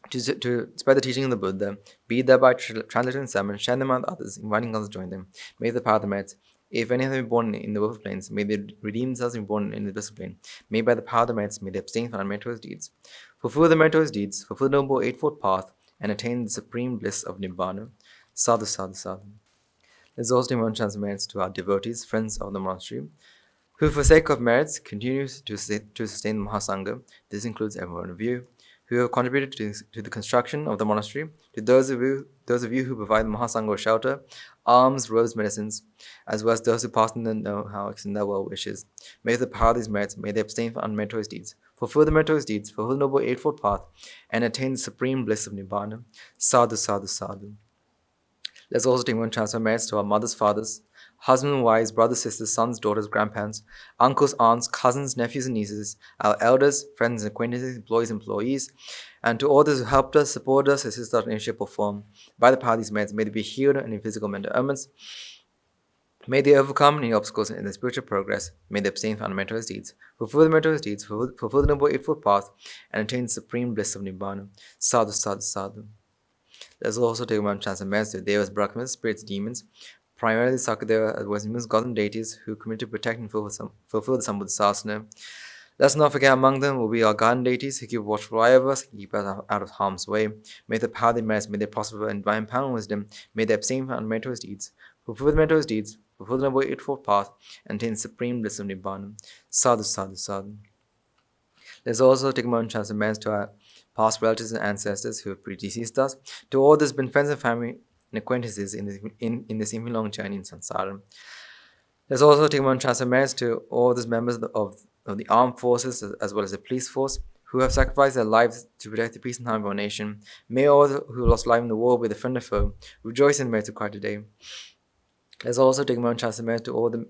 to spread the teaching of the Buddha, be it thereby translating sermons, sharing them with others, inviting others to join them. May the power of the merits, if any of them be born in the world of planes, may they redeem themselves and be born in the blissed plane. May by the power of the merits, may they abstain from unmeritorious deeds. Fulfill the meritorious deeds, fulfill the noble eightfold path, and attain the supreme bliss of Nibbāna. Sadhu, sadhu, sadhu. Let's also take one chance merits to our devotees, friends of the monastery, who for sake of merits continues to sustain the Mahasangha. This includes everyone of you who have contributed to the construction of the monastery, to those of you who provide the Mahasangha shelter, alms, robes, medicines, as well as those who pass in the know-how, extend their well wishes. May the power of these merits, may they abstain from unmeritorious deeds, fulfill the meritorious deeds, fulfill the noble eightfold path, and attain the supreme bliss of Nibbāna. Sadhu, sadhu, sadhu. Let's also take one transfer merits to our mothers, fathers, husbands, wives, brothers, sisters, sons, daughters, grandparents, uncles, aunts, cousins, nephews, and nieces, our elders, friends, acquaintances, employees, and to all those who helped us, supported us, assisted us in any shape or form. By the power of these merits, may they be healed in physical mental ailments. May they overcome any obstacles in their spiritual progress. May they abstain from unmeritorious deeds, fulfill the meritorious deeds, fulfill the Noble Eightfold Path, and attain the supreme bliss of Nibbāna. Sadhu, sadhu, sadhu. Let's also take one chance and merit to Devas, Brahmas, spirits, demons, primarily Sakadeva, as well as numerous gods and deities who commit to protect and fulfill the Sambuddha Sasana. Let's not forget among them will be our garden deities who keep watchful eye over us, keep us out of harm's way. May the power they merits, may they prosper in divine power and wisdom, may they abstain from unmeritorious deeds, fulfill the meritorious deeds, fulfill the Noble Eightfold Path, and attain the supreme bliss of Nibbāna. Sadhu, sadhu, sadhu. Let's also take a moment to transcend to our past relatives and ancestors who have predeceased us, to all those been friends and family and acquaintances in this seemingly long journey in samsara. Let's also take a moment to transcend to all those members of the armed forces as well as the police force who have sacrificed their lives to protect the peace and harmony of our nation. May all who lost life in the war, whether friend or foe, rejoice in the merits of Christ today. Let's also take a moment to transcend to all the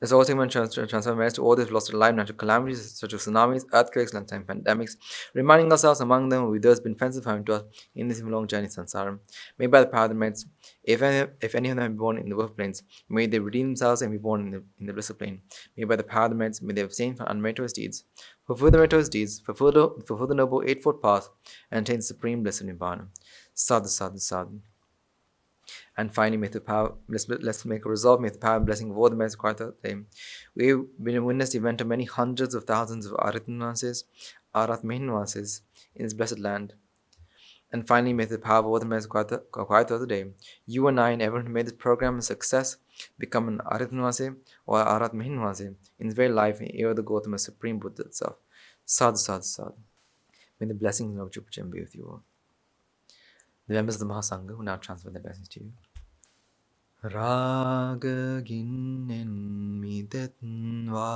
Let's also take a moment to transfer merits to all those who lost their life in natural calamities such as tsunamis, earthquakes, and pandemics, reminding ourselves among them will be those been friends of home to us in this long journey samsara. May by the power of the merits, if any of them be born in the birth planes, may they redeem themselves and be born in the blissed plane. May by the power of the merits, may they abstain from unmeritorious deeds, fulfill the meritorious deeds, fulfill the Noble Eightfold Path, and attain the supreme bliss of Nibbāna. Sadhu, sadhu, sadhu. And finally, may the power, let's make a resolve, may the power and blessing of all the merits of Christ today. We've been witness the event of many hundreds of thousands of Aratmahinvases in this blessed land. And finally, may the power of all the merits of Christ today, you and I and everyone who made this program a success, become an Aratmanvase or Aratmahinvase in this very life in the era of the Gautama Supreme Buddha itself. Sadhu, sadhu, sadhu. May the blessings of Jupiter be with you all. The members of the Mahasangha who now transfer their blessings to you. Raga ginen midetva,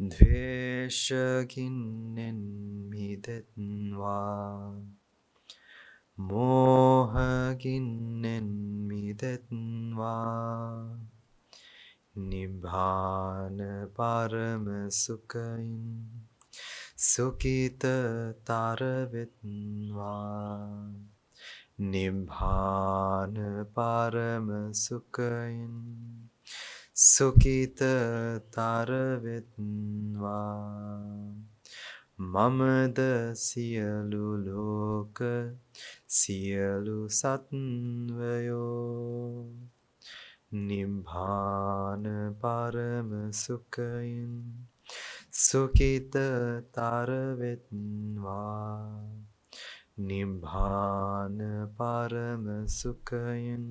dvesha ginen midetva, moha ginen midetva, Nibbāna parama sukhain, Sukita taravitva, Nibbāna parama sukhain, Sukita taravitva, Mamada siyalu loka, siyalu satvayo, Nibbāna parama sukhain, Sukita taravitva, Nibbāna parama sukhain,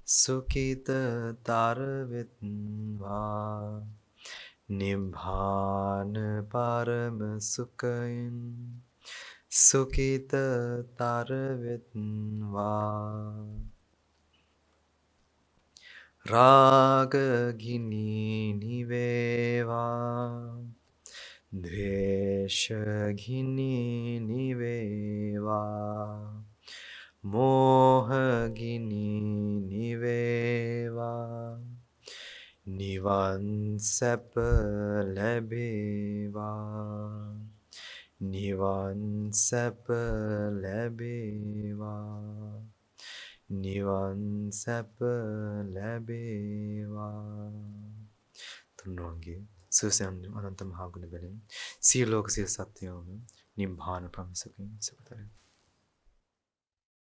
Sukita taravitva, Nibbāna parama sukhain, Sukita taravitva. Raga gini niveva, dvesha gini niveva, moha gini niveva, nivan sepa lebeva, nivan sepa lebeva, Nivan sepa lebeva. Tunrongi, Susam Ananta Mahaguna Belim, Siloka Satyam, Nibbāna Parama Sukhain, Sukhatare.